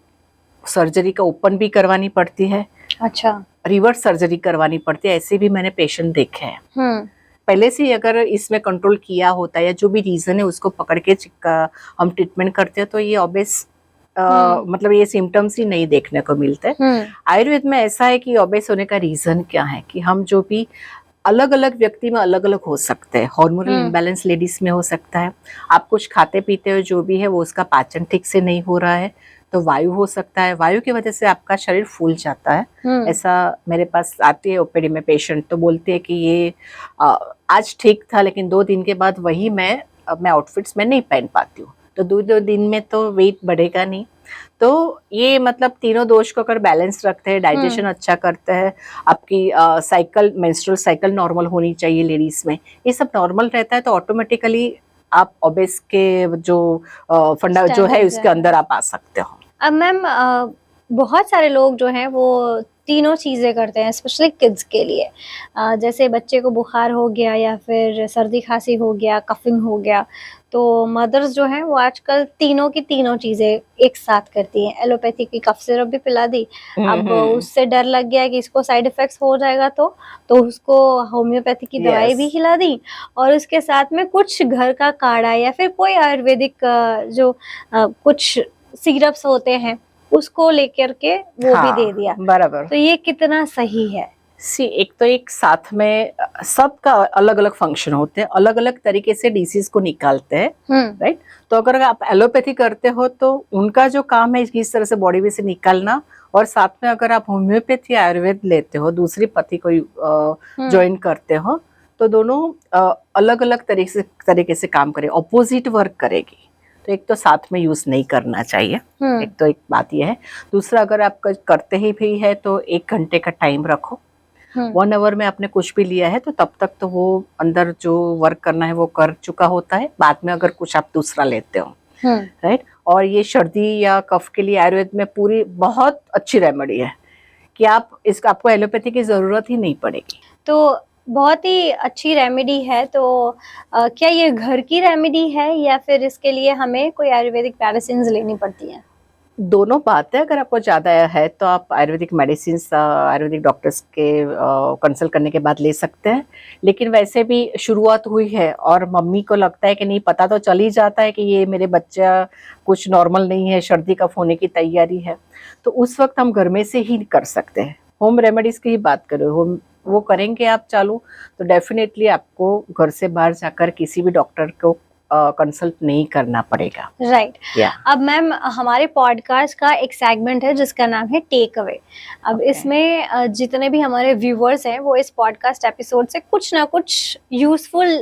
सर्जरी का ओपन भी करवानी पड़ती है, अच्छा, रिवर्स सर्जरी करवानी पड़ती है। ऐसे भी मैंने पेशेंट देखे हैं। पहले से अगर इसमें कंट्रोल किया होता है या जो भी रीजन है उसको पकड़ के हम ट्रीटमेंट करते हैं, तो ये ऑब्वियस मतलब ये सिम्टम्स ही नहीं देखने को मिलते। आयुर्वेद में ऐसा है कि ऑब्वियस होने का रीजन क्या है कि हम जो भी अलग अलग व्यक्ति में अलग अलग हो सकते हैं। हार्मोनल इम्बैलेंस लेडीज में हो सकता है, आप कुछ खाते पीते हो जो भी है वो उसका पाचन ठीक से नहीं हो रहा है, तो वायु हो सकता है, वायु की वजह से आपका शरीर फूल जाता है। ऐसा मेरे पास आती है ओपीडी में पेशेंट, तो बोलते हैं कि ये आज ठीक था लेकिन 2 दिन के बाद वही मैं आउटफिट्स में नहीं पहन पाती हूँ, तो 2 दिन में तो वेट बढ़ेगा नहीं। तो ये मतलब तीनों दोष को अगर बैलेंस रखते हैं, डाइजेशन अच्छा करते हैं, आपकी साइकिल, मेंस्ट्रुअल साइकिल नॉर्मल होनी चाहिए लेडीज में, ये सब नॉर्मल रहता है, तो ऑटोमेटिकली आप ओबेस के जो फंडा जो है उसके अंदर आप आ सकते हो। अब मैम बहुत सारे लोग जो हैं वो तीनों चीज़ें करते हैं, स्पेशली किड्स के लिए। जैसे बच्चे को बुखार हो गया या फिर सर्दी खांसी हो गया, कफिंग हो गया, तो मदर्स जो हैं वो आजकल तीनों की तीनों चीजें एक साथ करती हैं। एलोपैथी की कफ सिरप भी पिला दी, अब उससे डर लग गया कि इसको साइड इफेक्ट्स हो जाएगा, तो उसको होम्योपैथी की दवाई भी यस, खिला दी, और उसके साथ में कुछ घर का काढ़ा या फिर कोई आयुर्वेदिक जो कुछ सिरप्स होते हैं उसको लेकर के वो भी दे दिया। बराबर। तो ये कितना सही है? सी एक तो एक साथ में सबका अलग अलग फंक्शन होते हैं, अलग अलग तरीके से डिसीज को निकालते हैं, राइट। तो अगर आप एलोपैथी करते हो तो उनका जो काम है किस तरह से बॉडी में से निकालना, और साथ में अगर आप होम्योपैथी आयुर्वेद लेते हो, दूसरी पद्धति को ज्वाइन करते हो, तो दोनों अलग अलग तरीके से काम करे, ऑपोजिट वर्क करेगी। तो एक तो साथ में यूज नहीं करना चाहिए, एक तो एक बात यह है। दूसरा, अगर आप करते ही भी है तो 1 घंटे का टाइम रखो। 1 आवर में आपने कुछ भी लिया है तो तब तक तो वो अंदर जो वर्क करना है वो कर चुका होता है, बाद में अगर कुछ आप दूसरा लेते हो, राइट। और ये सर्दी या कफ के लिए आयुर्वेद में पूरी बहुत अच्छी रेमेडी है कि आपको एलोपैथी की जरूरत ही नहीं पड़ेगी। तो बहुत ही अच्छी रेमेडी है। तो क्या ये घर की रेमेडी है या फिर इसके लिए हमें कोई आयुर्वेदिक मेडिसिन लेनी पड़ती है? दोनों बात है। अगर आपको ज़्यादा है तो आप आयुर्वेदिक मेडिसिन आयुर्वेदिक डॉक्टर्स के कंसल्ट करने के बाद ले सकते हैं। लेकिन वैसे भी शुरुआत हुई है और मम्मी को लगता है कि नहीं, पता तो चल ही जाता है कि ये मेरे बच्चा कुछ नॉर्मल नहीं है, सर्दी कफ होने की तैयारी है, तो उस वक्त हम घर में से ही कर सकते हैं। होम रेमेडीज़ की ही बात करो, होम वो करेंगे आप चालू, तो डेफिनेटली आपको घर से बाहर जाकर किसी भी डॉक्टर को कंसल्ट नहीं करना पड़ेगा। राइट। या अब मैम, हमारे पॉडकास्ट का एक सेगमेंट है जिसका नाम है टेक अवे। अब इसमें जितने भी हमारे व्यूअर्स हैं वो इस पॉडकास्ट एपिसोड से कुछ ना कुछ यूजफुल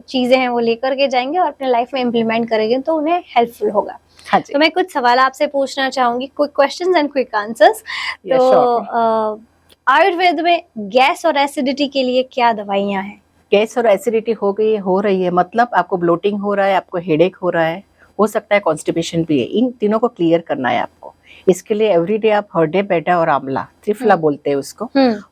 चीजें हैं वो लेकर के जाएंगे और अपने लाइफ में इम्प्लीमेंट करेंगे, तो उन्हें हेल्पफुल होगा। हाँ जी। तो मैं कुछ सवाल आपसे पूछना चाहूंगी, quick questions and quick answers. Yeah, तो sure. आयुर्वेद में गैस और एसिडिटी के लिए क्या दवाइयाँ हैं? गैस और एसिडिटी हो रही है, मतलब आपको ब्लोटिंग हो रहा है, आपको हेडेक हो रहा है, हो सकता है कॉन्स्टिपेशन भी है, इन तीनों को क्लियर करना है आपको। इसके लिए एवरीडे आप हरडे बेटा और आंवला, त्रिफला बोलते हैं उसको,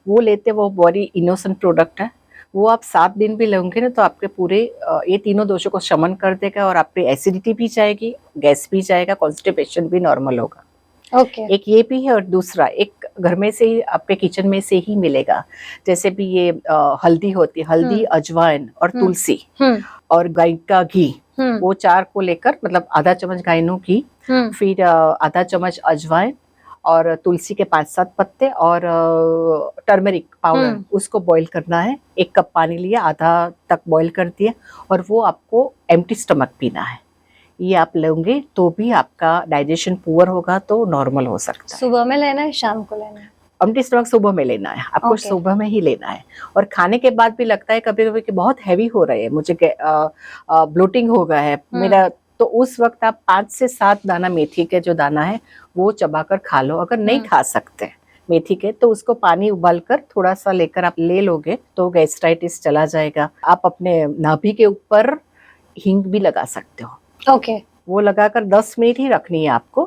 वो लेते, वो बॉडी इनोसेंट प्रोडक्ट है। वो आप 7 दिन भी लेंगे ना तो आपके पूरे ये तीनों दोषों को शमन कर देगा, और आपकी एसिडिटी भी जाएगी, गैस भी जाएगा, कॉन्स्टिपेशन भी नॉर्मल होगा। ओके। एक ये भी है, और दूसरा एक घर में से ही आपके किचन में से ही मिलेगा। जैसे भी ये हल्दी होती है, हल्दी, अजवाइन और तुलसी और गाय का घी, वो 4 को लेकर, मतलब आधा चम्मच गायनो घी, फिर आधा चम्मच अजवाइन और तुलसी के 5-7 पत्ते और टर्मरिक पाउडर, उसको बॉईल करना है। 1 कप पानी लिया, आधा तक बॉईल कर दिया, और वो आपको एम्प्टी स्टमक पीना है। ये आप लेंगे तो भी आपका डाइजेशन पुअर होगा तो नॉर्मल हो सकता है। सुबह में लेना है, शाम को लेना है? एम्प्टी स्टमक सुबह में लेना है आपको। Okay. सुबह में ही लेना है। और खाने के बाद भी लगता है कभी कभी कि बहुत हैवी हो रही है, मुझे ब्लोटिंग हो गया है मेरा, तो उस वक्त आप 5 से 7 दाना मेथी के जो दाना है वो चबाकर खा लो। अगर नहीं खा सकते मेथी के तो उसको पानी उबालकर थोड़ा सा लेकर आप ले लोगे तो गैस्ट्राइटिस चला जाएगा। आप अपने नाभि के ऊपर हींग भी लगा सकते हो। ओके। वो लगाकर 10 मिनट ही रखनी है आपको।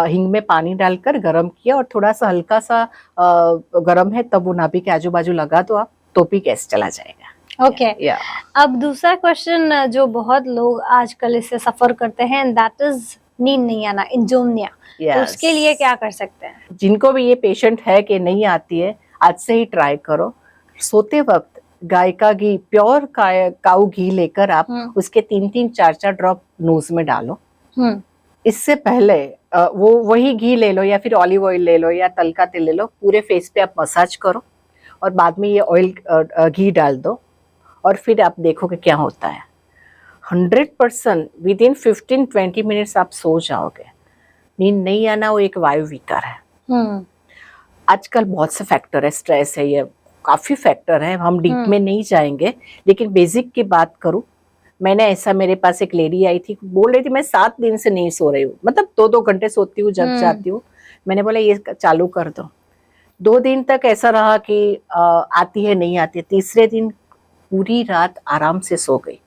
हींग में पानी डालकर गरम किया, और थोड़ा सा हल्का सा गरम है तब वो नाभि के आजू बाजू लगा दो आप, तो भी गैस चला जाएगा। ओके। अब दूसरा क्वेश्चन जो बहुत लोग आजकल इससे सफर करते हैं, दैट इज नींद नहीं आना, इंसोम्निया। तो उसके लिए क्या कर सकते हैं? जिनको भी ये पेशेंट है कि नहीं आती है, आज से ही ट्राई करो। सोते वक्त गाय का घी, प्योर काऊ घी लेकर आप उसके 3-3, 4-4 ड्रॉप नोज में डालो। इससे पहले वो वही घी ले लो या फिर ऑलिव ऑयल ले लो या तल का तेल ले लो, पूरे फेस पे आप मसाज करो, और बाद में ये ऑयल घी डाल दो, और फिर आप देखो कि क्या होता है। 100% विद इन 15-20 मिनट्स आप सो जाओगे। नींद नहीं आना वो एक वायु विकार है। आजकल बहुत से फैक्टर है, स्ट्रेस है, ये काफी फैक्टर है, हम डीप में नहीं जाएंगे। लेकिन बेसिक की बात करूं, मैंने ऐसा, मेरे पास एक लेडी आई थी, बोल रही थी मैं 7 दिन से नहीं सो रही हूँ, मतलब 2-2 घंटे सोती हूँ जब जाती हूँ। मैंने बोला ये चालू कर दो। 2 दिन तक ऐसा रहा कि आती है नहीं आती है, तीसरे दिन पूरी रात आराम से सो गई,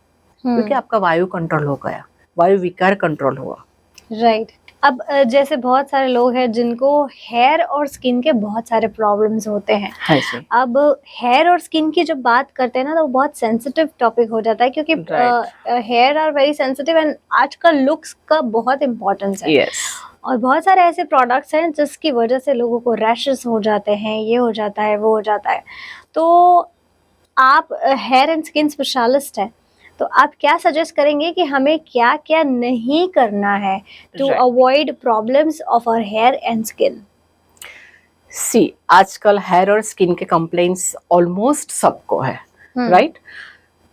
क्योंकि आपका वायु कंट्रोल हो गया, वायु विकार कंट्रोल हुआ। राइट। अब जैसे बहुत सारे लोग हैं जिनको हेयर और स्किन के बहुत सारे प्रॉब्लम्स होते हैं। हाँ जी। अब हेयर और स्किन की जब बात करते हैं ना, तो वो बहुत सेंसिटिव टॉपिक हो जाता है, क्योंकि right. Hair are very sensitive and आजकल लुक्स का बहुत इम्पोर्टेंस है। यस। और बहुत सारे ऐसे प्रोडक्ट्स हैं जिसकी वजह से लोगों को रैशेस हो जाते हैं, ये हो जाता है, वो हो जाता है। तो आप हेयर एंड स्किन स्पेशलिस्ट हैं, तो आप क्या सजेस्ट करेंगे कि हमें क्या क्या नहीं करना है to right. Avoid problems of our hair and skin? See, आजकल हेयर और स्किन के कंप्लेंट्स ऑलमोस्ट सबको है, राइट।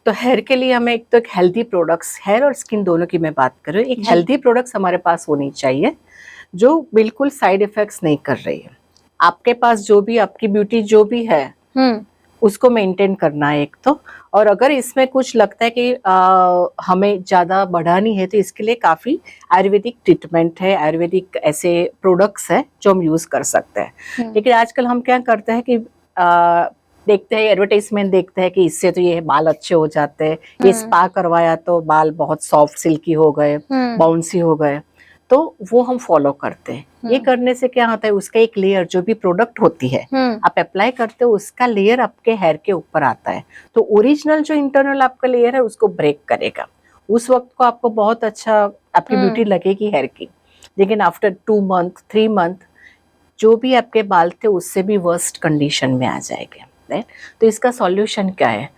तो हेयर के लिए हमें एक तो एक हेल्दी प्रोडक्ट्स, हेयर और स्किन दोनों की मैं बात कर रही हूँ, एक जी। हेल्दी प्रोडक्ट्स हमारे पास होनी चाहिए जो बिल्कुल साइड इफेक्ट्स नहीं कर रही है। आपके पास जो भी आपकी ब्यूटी जो भी है उसको मेंटेन करना है एक तो। और अगर इसमें कुछ लगता है कि हमें ज़्यादा बढ़ानी है तो इसके लिए काफ़ी आयुर्वेदिक ट्रीटमेंट है, आयुर्वेदिक ऐसे प्रोडक्ट्स हैं जो हम यूज़ कर सकते हैं। लेकिन आजकल हम क्या करते हैं कि देखते हैं एडवर्टाइजमेंट, देखते हैं कि इससे तो ये बाल अच्छे हो जाते हैं, ये स्पा करवाया तो बाल बहुत सॉफ्ट सिल्की हो गए, बाउंसी हो गए, तो वो हम फॉलो करते हैं। ये करने से क्या होता है, उसका एक लेयर जो भी प्रोडक्ट होती है आप अप्लाई करते हो, उसका लेयर आपके हेयर के ऊपर आता है, तो ओरिजिनल जो इंटरनल आपका लेयर है उसको ब्रेक करेगा। उस वक्त को आपको बहुत अच्छा आपकी ब्यूटी लगेगी हेयर की, लेकिन आफ्टर 2 मंथ 3 मंथ जो भी आपके बाल थे उससे भी वर्स्ट कंडीशन में आ जाएंगे। तो इसका सॉल्यूशन क्या है?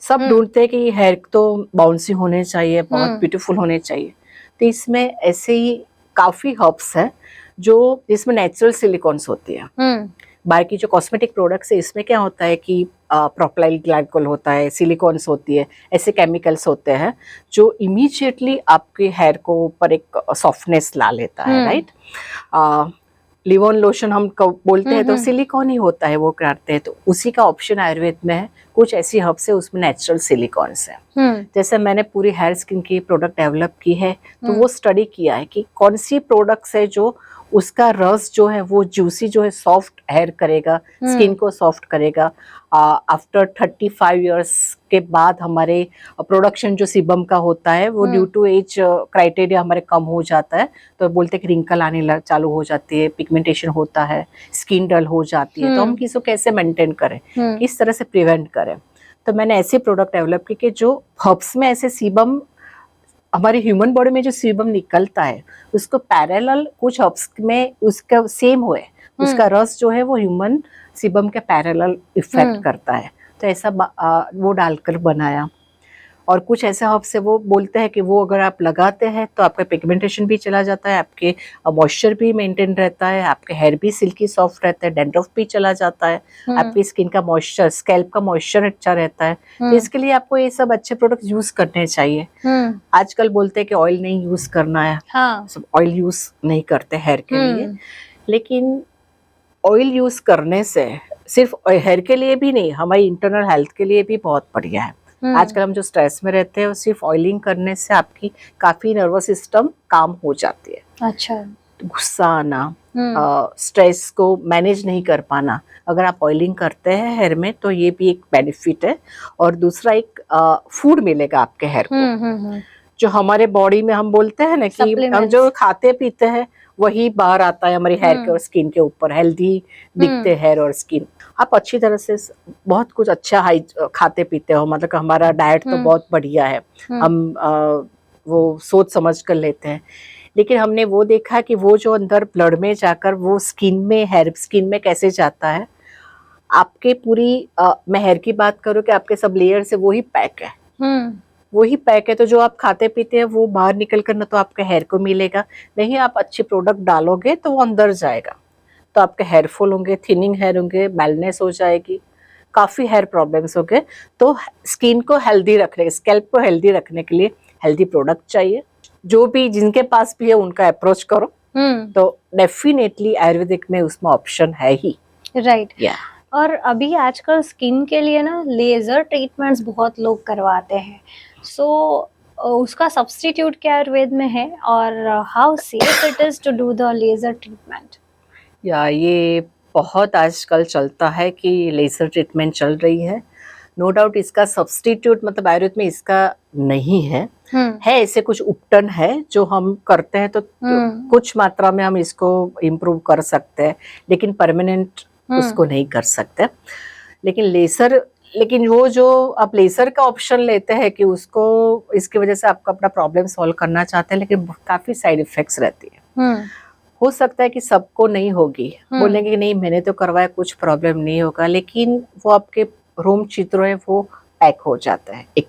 सब ढूंढते हैं कि हेयर तो बाउंसी होने चाहिए, बहुत ब्यूटीफुल होने चाहिए। तो इसमें ऐसे ही काफी हर्ब्स है जो इसमें नेचुरल सिलिकॉन्स होती है। बाकी जो कॉस्मेटिक प्रोडक्ट्स है इसमें क्या होता है कि प्रोपाइल ग्लाइकोल होता है, सिलिकॉन्स होती है, ऐसे केमिकल्स होते हैं जो इमीडिएटली आपके हेयर को ऊपर एक सॉफ्टनेस ला लेता है, राइट। लिवोन लोशन हम बोलते हैं तो सिलिकॉन ही होता है, वो करते हैं। तो उसी का ऑप्शन आयुर्वेद में है, कुछ ऐसी हर्ब्स है उसमें नेचुरल सिलिकॉन्स है। जैसे मैंने पूरी हेयर स्किन की प्रोडक्ट डेवलप की है, तो वो स्टडी किया है कि कौन सी प्रोडक्ट्स है जो उसका रस जो है वो जूसी जो है सॉफ्ट हेयर करेगा, स्किन को सॉफ्ट करेगा। आफ्टर 35 इयर्स के बाद हमारे प्रोडक्शन जो सीबम का होता है वो ड्यू टू एज क्राइटेरिया हमारे कम हो जाता है, तो बोलते हैं कि रिंकल आने चालू हो जाती है, पिगमेंटेशन होता है, स्किन डल हो जाती है। तो हम किसको कैसे मेंटेन करें, किस तरह से प्रिवेंट करें? तो मैंने ऐसे प्रोडक्ट डेवलप की कि जो हर्ब्स में ऐसे सीबम, हमारे ह्यूमन बॉडी में जो सीबम निकलता है उसको पैरेलल कुछ हर्ब्स में उसका सेम हुए, उसका रस जो है वो ह्यूमन सीबम के पैरेलल इफेक्ट करता है। तो ऐसा वो डालकर बनाया। और कुछ ऐसे हर्ब्स है वो बोलते हैं कि वो अगर आप लगाते हैं तो आपका पिगमेंटेशन भी चला जाता है, आपके मॉइस्चर भी मेंटेन रहता है, आपके हेयर भी सिल्की सॉफ्ट रहता है, डैंड्रफ भी चला जाता है, आपकी स्किन का मॉइस्चर, स्कैल्प का मॉइस्चर अच्छा रहता है। तो इसके लिए आपको ये सब अच्छे प्रोडक्ट यूज करने चाहिए। आजकल बोलते हैं कि ऑयल नहीं यूज करना है, सब ऑयल यूज नहीं करते हेयर के लिए, लेकिन ऑयल यूज करने से सिर्फ हेयर के लिए भी नहीं, हमारी इंटरनल हेल्थ के लिए भी बहुत बढ़िया है। आजकल हम जो स्ट्रेस में रहते हैं, सिर्फ ऑयलिंग करने से आपकी काफी नर्वस सिस्टम काम हो जाती है। अच्छा। गुस्सा आना, स्ट्रेस को मैनेज नहीं कर पाना, अगर आप ऑयलिंग करते हैं हेयर में तो ये भी एक बेनिफिट है। और दूसरा एक फूड मिलेगा आपके हेयर को, जो हमारे बॉडी में हम बोलते हैं ना कि हम जो खाते पीते हैं वही बाहर आता है हमारी हेयर के और स्किन के ऊपर, हेल्दी दिखते हेयर और स्किन। आप अच्छी तरह से बहुत कुछ अच्छा खाते पीते हो, मतलब हमारा डाइट तो बहुत बढ़िया है, हम वो सोच समझ कर लेते हैं। लेकिन हमने वो देखा कि वो जो अंदर ब्लड में जाकर वो स्किन में, हेयर स्किन में कैसे जाता है, आपके पूरी मैं हेयर की बात करूँ कि आपके सब लेयर से वही पैक है, वही पैक है। तो जो आप खाते पीते हैं वो बाहर निकल कर ना तो आपके हेयर को मिलेगा, नहीं आप अच्छे प्रोडक्ट डालोगे तो वो अंदर जाएगा, तो आपके हेयर फॉल होंगे, थिनिंग हेयर होंगे, बैलनेस हो जाएगी, काफ़ी हेयर प्रॉब्लम्स होंगे। तो स्किन को हेल्दी रखने, स्कैल्प को हेल्दी रखने के लिए हेल्दी प्रोडक्ट चाहिए। जो भी जिनके पास भी है उनका अप्रोच करो, तो डेफिनेटली आयुर्वेदिक में उसमें ऑप्शन है ही, राइट। और अभी आजकल स्किन के लिए ना लेजर ट्रीटमेंट्स बहुत लोग करवाते हैं, सो उसका सब्स्टिट्यूट क्या आयुर्वेद में है, और how safe it is to do the laser treatment? या ये बहुत आजकल चलता है कि लेजर ट्रीटमेंट चल रही है, नो डाउट इसका सब्स्टिट्यूट मतलब आयुर्वेद में इसका नहीं है। है ऐसे कुछ उपटन है जो हम करते हैं, तो कुछ मात्रा में हम इसको इम्प्रूव कर सकते हैं, लेकिन परमानेंट उसको नहीं कर सकते। लेकिन वो जो आप लेजर का ऑप्शन लेते हैं कि उसको इसकी वजह से आपको अपना प्रॉब्लम सॉल्व करना चाहते हैं, लेकिन काफी साइड इफेक्ट्स रहती है। हो सकता है कि सबको नहीं होगी, बोलेंगे कि नहीं मैंने तो करवाया कुछ प्रॉब्लम नहीं होगा, लेकिन वो आपके रोम चित्रों है वो पैक हो जाता है एक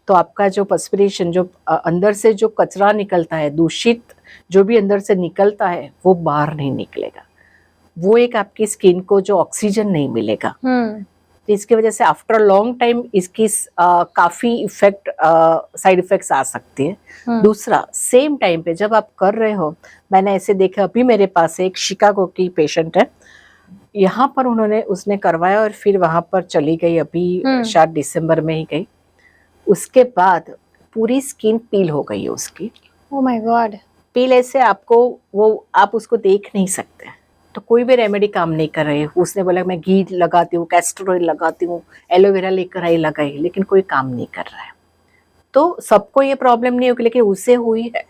तो आपका जो पर्सपिरेशन, जो अंदर से जो कचरा निकलता है, दूषित जो भी अंदर से निकलता है वो बाहर नहीं निकलेगा। वो एक आपकी स्किन को जो ऑक्सीजन नहीं मिलेगा, तो इसकी वजह से आफ्टर लॉन्ग टाइम इसकी काफी इफेक्ट साइड इफेक्ट्स आ सकती है। दूसरा, सेम टाइम पे जब आप कर रहे हो, मैंने ऐसे देखा, अभी मेरे पास एक शिकागो की पेशेंट है, यहाँ पर उसने करवाया और फिर वहां पर चली गई, अभी शायद दिसंबर में ही गई। उसके बाद पूरी स्किन पील हो गई है उसकी। Oh my God. पील ऐसे आप उसको देख नहीं सकते, तो कोई भी रेमेडी काम नहीं कर रही है। उसने बोला मैं घी लगाती हूँ, कैस्टर ऑयल लगाती हूँ, एलोवेरा लेकर आई लगाई, लेकिन कोई काम नहीं कर रहा है। तो सबको ये प्रॉब्लम नहीं होगी, लेकिन उसे हुई है।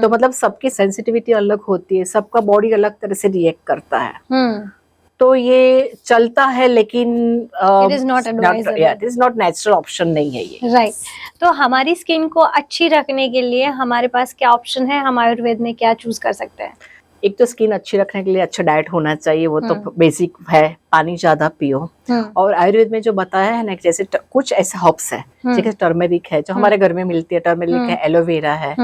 तो मतलब सबकी सेंसिटिविटी अलग होती है, सबका बॉडी अलग तरह से रिएक्ट करता है। तो ये चलता है, लेकिन it is not natural option नहीं है ये। राइट। तो हमारी स्किन को अच्छी रखने के लिए हमारे पास क्या ऑप्शन है, हम आयुर्वेद में क्या चूज कर सकते हैं? एक तो स्किन अच्छी रखने के लिए अच्छा डाइट होना चाहिए, वो तो बेसिक है, पानी ज्यादा पियो। और आयुर्वेद में जो बताया है ना, जैसे कुछ ऐसे हर्ब्स है, जैसे टर्मेरिक है जो हमारे घर में मिलती है, टर्मेरिक है, एलोवेरा है,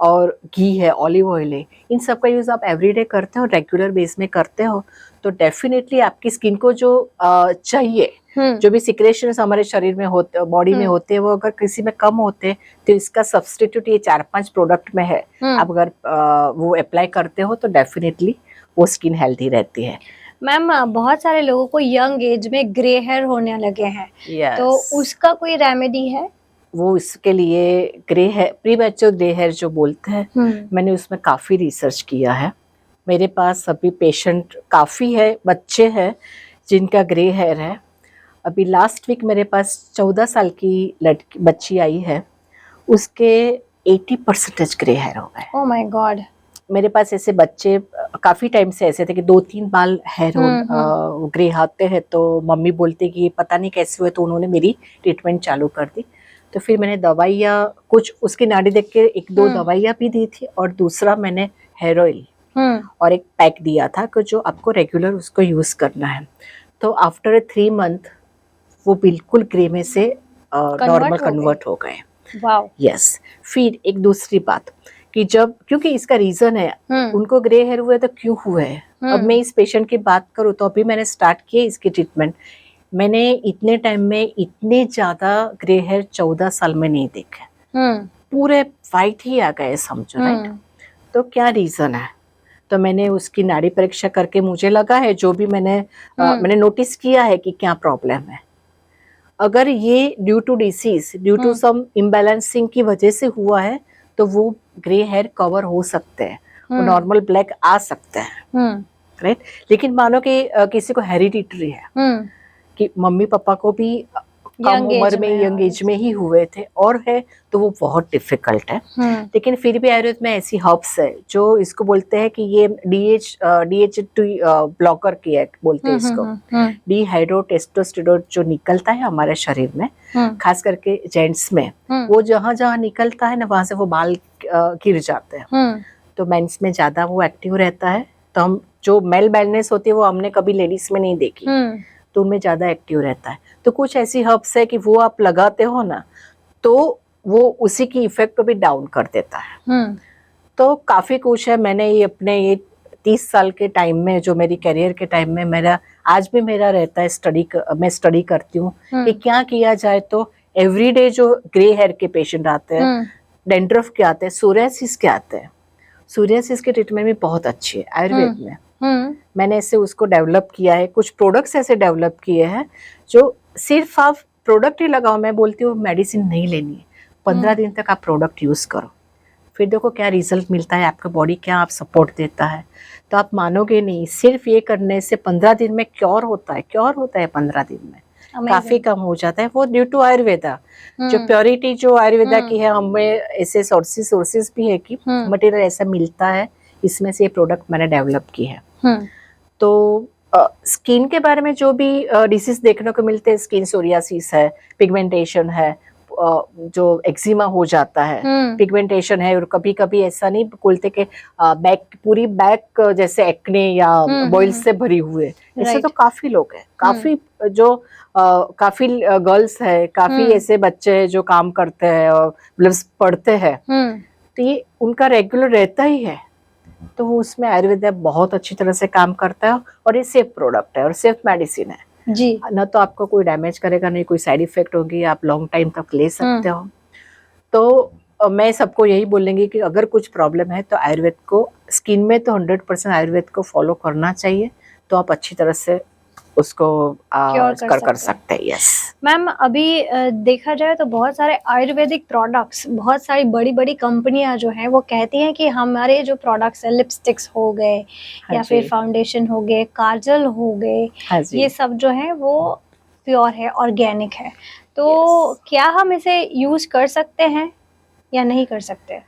और घी है, ऑलिव ऑयल है, इन सब का यूज आप एवरीडे करते हो, रेगुलर बेस में करते हो, तो डेफिनेटली आपकी स्किन को जो चाहिए, जो भी सिक्रेशंस हमारे शरीर में होते, बॉडी में होते हैं, वो अगर किसी में कम होते तो इसका सब्स्टिट्यूट ये 4-5 प्रोडक्ट में है। आप अगर वो अप्लाई करते हो तो डेफिनेटली वो स्किन हेल्थी रहती है। मैम, बहुत सारे लोगों को यंग एज में ग्रे हेयर होने लगे हैं, तो उसका कोई रेमेडी है? वो इसके लिए grey hair, premature grey hair जो बोलते हैं, मैंने उसमें काफी रिसर्च किया है। मेरे पास अभी पेशेंट काफी है, बच्चे हैं जिनका ग्रे हेयर है। अभी लास्ट वीक मेरे पास 14 साल की बच्ची आई है, उसके 80% ग्रे हेयर हो गए। Oh my God. मेरे पास ऐसे बच्चे काफी टाइम से ऐसे थे कि 2-3 बाल हेयर ग्रे आते हैं, तो मम्मी बोलती कि पता नहीं कैसे हुए, तो उन्होंने मेरी ट्रीटमेंट चालू कर दी। तो फिर मैंने दवाइयाँ कुछ उसकी नाड़ी देख के 1-2 दवाइयाँ भी दी थी, और दूसरा मैंने हेयर ऑयल और एक पैक दिया था कि जो आपको रेगुलर उसको यूज करना है। तो आफ्टर 3 मंथ वो बिल्कुल ग्रे में से नॉर्मल कन्वर्ट हो गए। वाओ। यस। फिर एक दूसरी बात कि क्योंकि इसका रीजन है, उनको ग्रे हेयर हुए तो क्यों हुए हैं। अब मैं इस पेशेंट की बात करूँ तो अभी मैंने स्टार्ट किया इसकी ट्रीटमेंट, मैंने इतने टाइम में इतने ज्यादा ग्रे हेयर 14 साल में नहीं देखे, पूरे वाइट ही आ गए समझो, राइट। तो क्या रीजन है, तो मैंने उसकी नाड़ी परीक्षा करके मुझे लगा है, जो भी मैंने नोटिस किया है कि क्या प्रॉब्लम है। अगर ये due to disease, due to some imbalancing की वजह से हुआ है, तो वो ग्रे हेयर कवर हो सकते हैं, वो नॉर्मल ब्लैक आ सकते हैं, राइट। लेकिन मानो कि किसी को हेरिडिटरी है, कि मम्मी पापा को भी कम उम्र में, यंग एज में ही हुए थे और है, तो वो बहुत डिफिकल्ट है। लेकिन फिर भी आयुर्वेद में ऐसी हर्ब्स है जो इसको बोलते हैं कि ये DHT ब्लॉकर की है, बोलते हैं इसको, डिहाइड्रोटेस्टोस्टेरोन जो निकलता है हमारे शरीर में, खास करके जेंट्स में, वो जहाँ जहाँ निकलता है ना, वहां से वो बाल गिर जाते हैं। तो मेंस में ज्यादा वो एक्टिव रहता है, तो हम जो मेल बैलेंस होती है वो हमने कभी लेडीज में नहीं देखी, तो उनमें ज्यादा एक्टिव रहता है। तो कुछ ऐसी हर्ब्स है कि वो आप लगाते हो ना, तो वो उसी की इफेक्ट को भी डाउन कर देता है। तो काफी कुछ है। मैंने ये अपने ये 30 साल के टाइम में, जो मेरी करियर के टाइम में, मेरा आज भी मेरा रहता है मैं स्टडी करती हूँ कि क्या किया जाए। तो एवरीडे जो ग्रे हेयर के पेशेंट आते हैं, डेंड्रफ के आते हैं, सोरियासिस के आते हैं, सोरियासिस की ट्रीटमेंट भी बहुत अच्छी है आयुर्वेद में। मैंने ऐसे उसको डेवलप किया है, कुछ प्रोडक्ट्स ऐसे डेवलप किए हैं जो सिर्फ आप प्रोडक्ट ही लगाओ, मैं बोलती हूँ मेडिसिन नहीं लेनी है, 15 दिन तक आप प्रोडक्ट यूज करो, फिर देखो क्या रिजल्ट मिलता है, आपका बॉडी क्या आप सपोर्ट देता है। तो आप मानोगे नहीं, सिर्फ ये करने से 15 दिन में क्योर होता है 15 दिन में। काफी कम हो जाता है, वो ड्यू टू आयुर्वेदा। जो प्योरिटी जो आयुर्वेदा की है, हमें ऐसे सोर्सेस भी है कि मटेरियल ऐसा मिलता है, इसमें से ये प्रोडक्ट मैंने डेवलप की है। तो स्किन के बारे में जो भी डिसीज देखने को मिलते हैं, स्किन सोरियासिस है, पिगमेंटेशन है, जो एक्जिमा हो जाता है, पिगमेंटेशन है, और कभी कभी ऐसा नहीं बोलते कि पूरी बैक जैसे एक्ने या बॉइल्स से भरी हुए, ऐसे तो काफी लोग हैं, काफी जो काफी गर्ल्स है, काफी ऐसे बच्चे हैं जो काम करते हैं और मतलब पढ़ते हैं, तो ये उनका रेगुलर रहता ही है। तो उसमें आयुर्वेद बहुत अच्छी तरह से काम करता है, और ये सेफ प्रोडक्ट है और सेफ मेडिसिन है जी। ना तो आपको कोई डैमेज करेगा, नहीं कोई साइड इफेक्ट होगी, आप लॉन्ग टाइम तक ले सकते हो। तो मैं सबको यही बोलेंगी कि अगर कुछ प्रॉब्लम है तो आयुर्वेद को, स्किन में तो 100% आयुर्वेद को फॉलो करना चाहिए, तो आप अच्छी तरह से उसको कर सकते हैं। यस मैम, अभी देखा जाए तो बहुत सारे आयुर्वेदिक प्रोडक्ट्स, बहुत सारी बड़ी बड़ी कंपनियां जो हैं वो कहती हैं कि हमारे जो प्रोडक्ट्स है, लिपस्टिक्स हो गए या फिर फाउंडेशन हो गए, काजल हो गए, ये सब जो है वो प्योर है, ऑर्गेनिक है, तो क्या हम इसे यूज कर सकते हैं या नहीं कर सकते?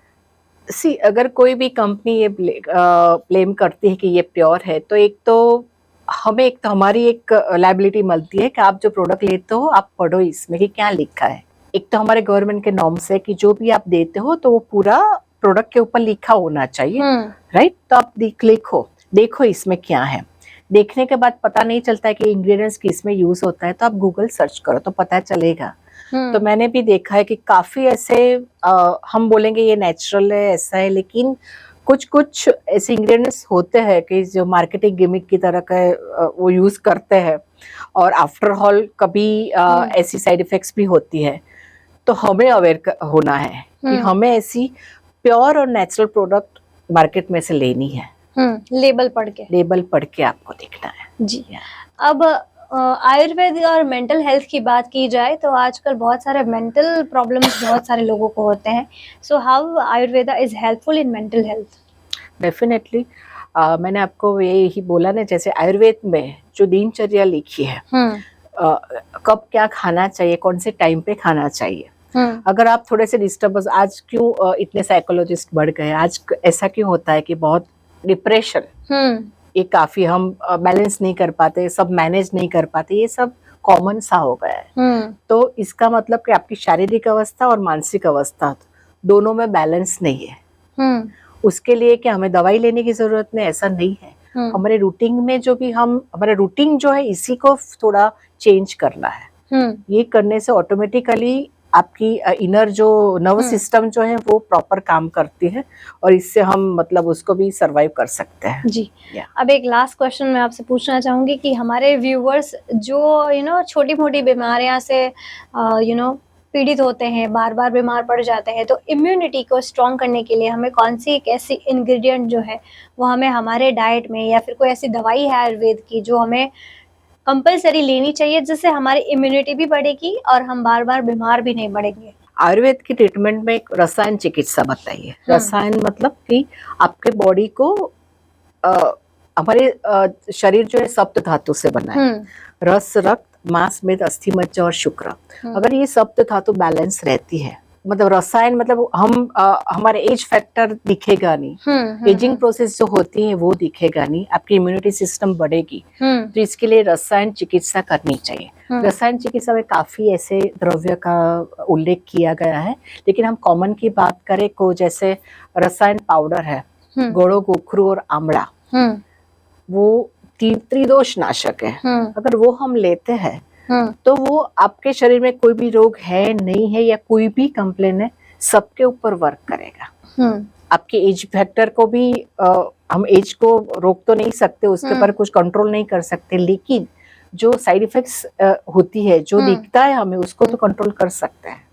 अगर कोई भी कंपनी ये क्लेम करती है कि ये प्योर है, तो हमारी एक लायबिलिटी मिलती है कि आप जो प्रोडक्ट लेते हो आप पढ़ो इसमें कि क्या लिखा है। एक तो हमारे गवर्नमेंट के नॉर्म्स है कि जो भी आप देते हो तो वो पूरा प्रोडक्ट के ऊपर लिखा होना चाहिए, राइट? तो आप देखो इसमें क्या है। देखने के बाद पता नहीं चलता है कि इंग्रेडिएंट्स किसमें यूज होता है, तो आप गूगल सर्च करो तो पता चलेगा। तो मैंने भी देखा है कि काफी ऐसे हम बोलेंगे ये नेचुरल है, ऐसा है, लेकिन कुछ ऐसे इंग्रेडिएंट्स होते हैं कि जो मार्केटिंग गिमिक की तरह का वो यूज करते हैं, और आफ्टर ऑल कभी ऐसी साइड इफेक्ट्स भी होती है। तो हमें अवेयर होना है कि हमें ऐसी प्योर और नेचुरल प्रोडक्ट मार्केट में से लेनी है। लेबल पढ़ के आपको देखना है जी। अब आयुर्वेद और मेंटल हेल्थ की बात की जाए तो आजकल बहुत सारे मेंटल प्रॉब्लम्स बहुत सारे लोगों को होते हैं। So how Ayurveda is helpful in mental health? Definitely मैंने आपको यही बोला ना, जैसे आयुर्वेद में जो दिनचर्या लिखी है, कब क्या खाना चाहिए, कौन से टाइम पे खाना चाहिए। अगर आप थोड़े से डिस्टर्बेंस, आज क्यों इतने साइकोलॉजिस्ट बढ़ गए, आज ऐसा क्यों होता है कि बहुत डिप्रेशन, ये काफी हम बैलेंस नहीं कर पाते, सब मैनेज नहीं कर पाते, ये सब कॉमन सा हो गया है। तो इसका मतलब कि आपकी शारीरिक अवस्था और मानसिक अवस्था दोनों में बैलेंस नहीं है। उसके लिए कि हमें दवाई लेने की जरूरत नहीं, ऐसा नहीं है। हमारे रूटीन में जो भी हमारा रूटीन जो है, इसी को थोड़ा चेंज करना है। ये करने से ऑटोमेटिकली आपकी इनर जो नर्वस सिस्टम जो है वो प्रॉपर काम करती है, और इससे हम मतलब उसको भी सरवाइव कर सकते हैं जी। अब एक लास्ट क्वेश्चन मैं आपसे पूछना चाहूंगी कि हमारे व्यूवर्स जो छोटी मोटी बीमारियां से पीड़ित होते हैं, बार बार बीमार पड़ जाते हैं, तो इम्यूनिटी को स्ट्रॉन्ग करने के लिए हमें कौन सी एक ऐसी इंग्रेडिएंट जो है वो हमें हमारे डाइट में, या फिर कोई ऐसी दवाई है आयुर्वेद की जो हमें कंपलसरी लेनी चाहिए, जिससे हमारी इम्यूनिटी भी बढ़ेगी और हम बार बार बीमार भी नहीं पड़ेंगे? आयुर्वेद की ट्रीटमेंट में एक रसायन चिकित्सा बताइए। रसायन मतलब कि आपके बॉडी को हमारे शरीर जो है सप्त धातु से बना है, रस, रक्त, मांस, मेद, अस्थि, मज्जा और शुक्र। अगर ये सप्त धातु बैलेंस रहती है, मतलब रसायन मतलब हमारे एज फैक्टर दिखेगा नहीं, एजिंग प्रोसेस जो होती है वो दिखेगा नहीं, आपकी इम्यूनिटी सिस्टम बढ़ेगी। तो इसके लिए रसायन चिकित्सा करनी चाहिए। रसायन चिकित्सा में काफी ऐसे द्रव्य का उल्लेख किया गया है, लेकिन हम कॉमन की बात करें को जैसे रसायन पाउडर है, गोड़ो, गोखरू और आमला, वो त्रिदोष नाशक है। अगर वो हम लेते हैं तो वो आपके शरीर में कोई भी रोग है, नहीं है, या कोई भी कंप्लेन है, सबके ऊपर वर्क करेगा। आपके एज फैक्टर को भी हम एज को रोक तो नहीं सकते, उसके ऊपर कुछ कंट्रोल नहीं कर सकते, लेकिन जो साइड इफेक्ट्स होती है, जो दिखता है हमें, उसको तो कंट्रोल कर सकते हैं।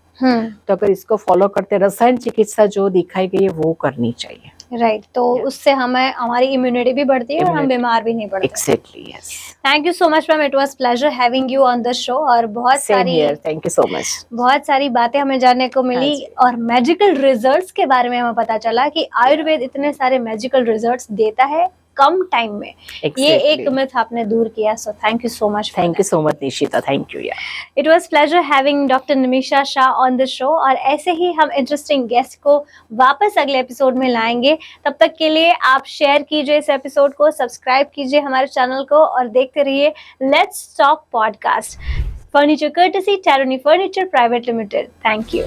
तो अगर इसको फॉलो करते, रसायन चिकित्सा जो दिखाई गई है वो करनी चाहिए। राइट, तो उससे हमारी इम्यूनिटी भी बढ़ती है और हम बीमार भी नहीं पड़ते। Exactly, yes. Thank you so much ma'am, it was pleasure having you on the show. और बहुत थैंक यू सो मच, बहुत सारी बातें हमें जानने को मिली, और मैजिकल रिजल्ट्स के बारे में हमें पता चला कि आयुर्वेद इतने सारे मैजिकल रिजल्ट्स देता है, कम टाइम में। ये एक Exactly. मिथ आपने दूर किया, so thank you so much. Thank you so much, Nishita. Thank you. Yeah. It was pleasure having doctor Nimisha Shah on the show, और ऐसे ही हम इंटरेस्टिंग गेस्ट को वापस अगले एपिसोड में लाएंगे। तब तक के लिए आप शेयर कीजिए इस एपिसोड को, सब्सक्राइब कीजिए हमारे चैनल को और देखते रहिए let's talk podcast. Furniture courtesy Taroni furniture private limited. Thank you.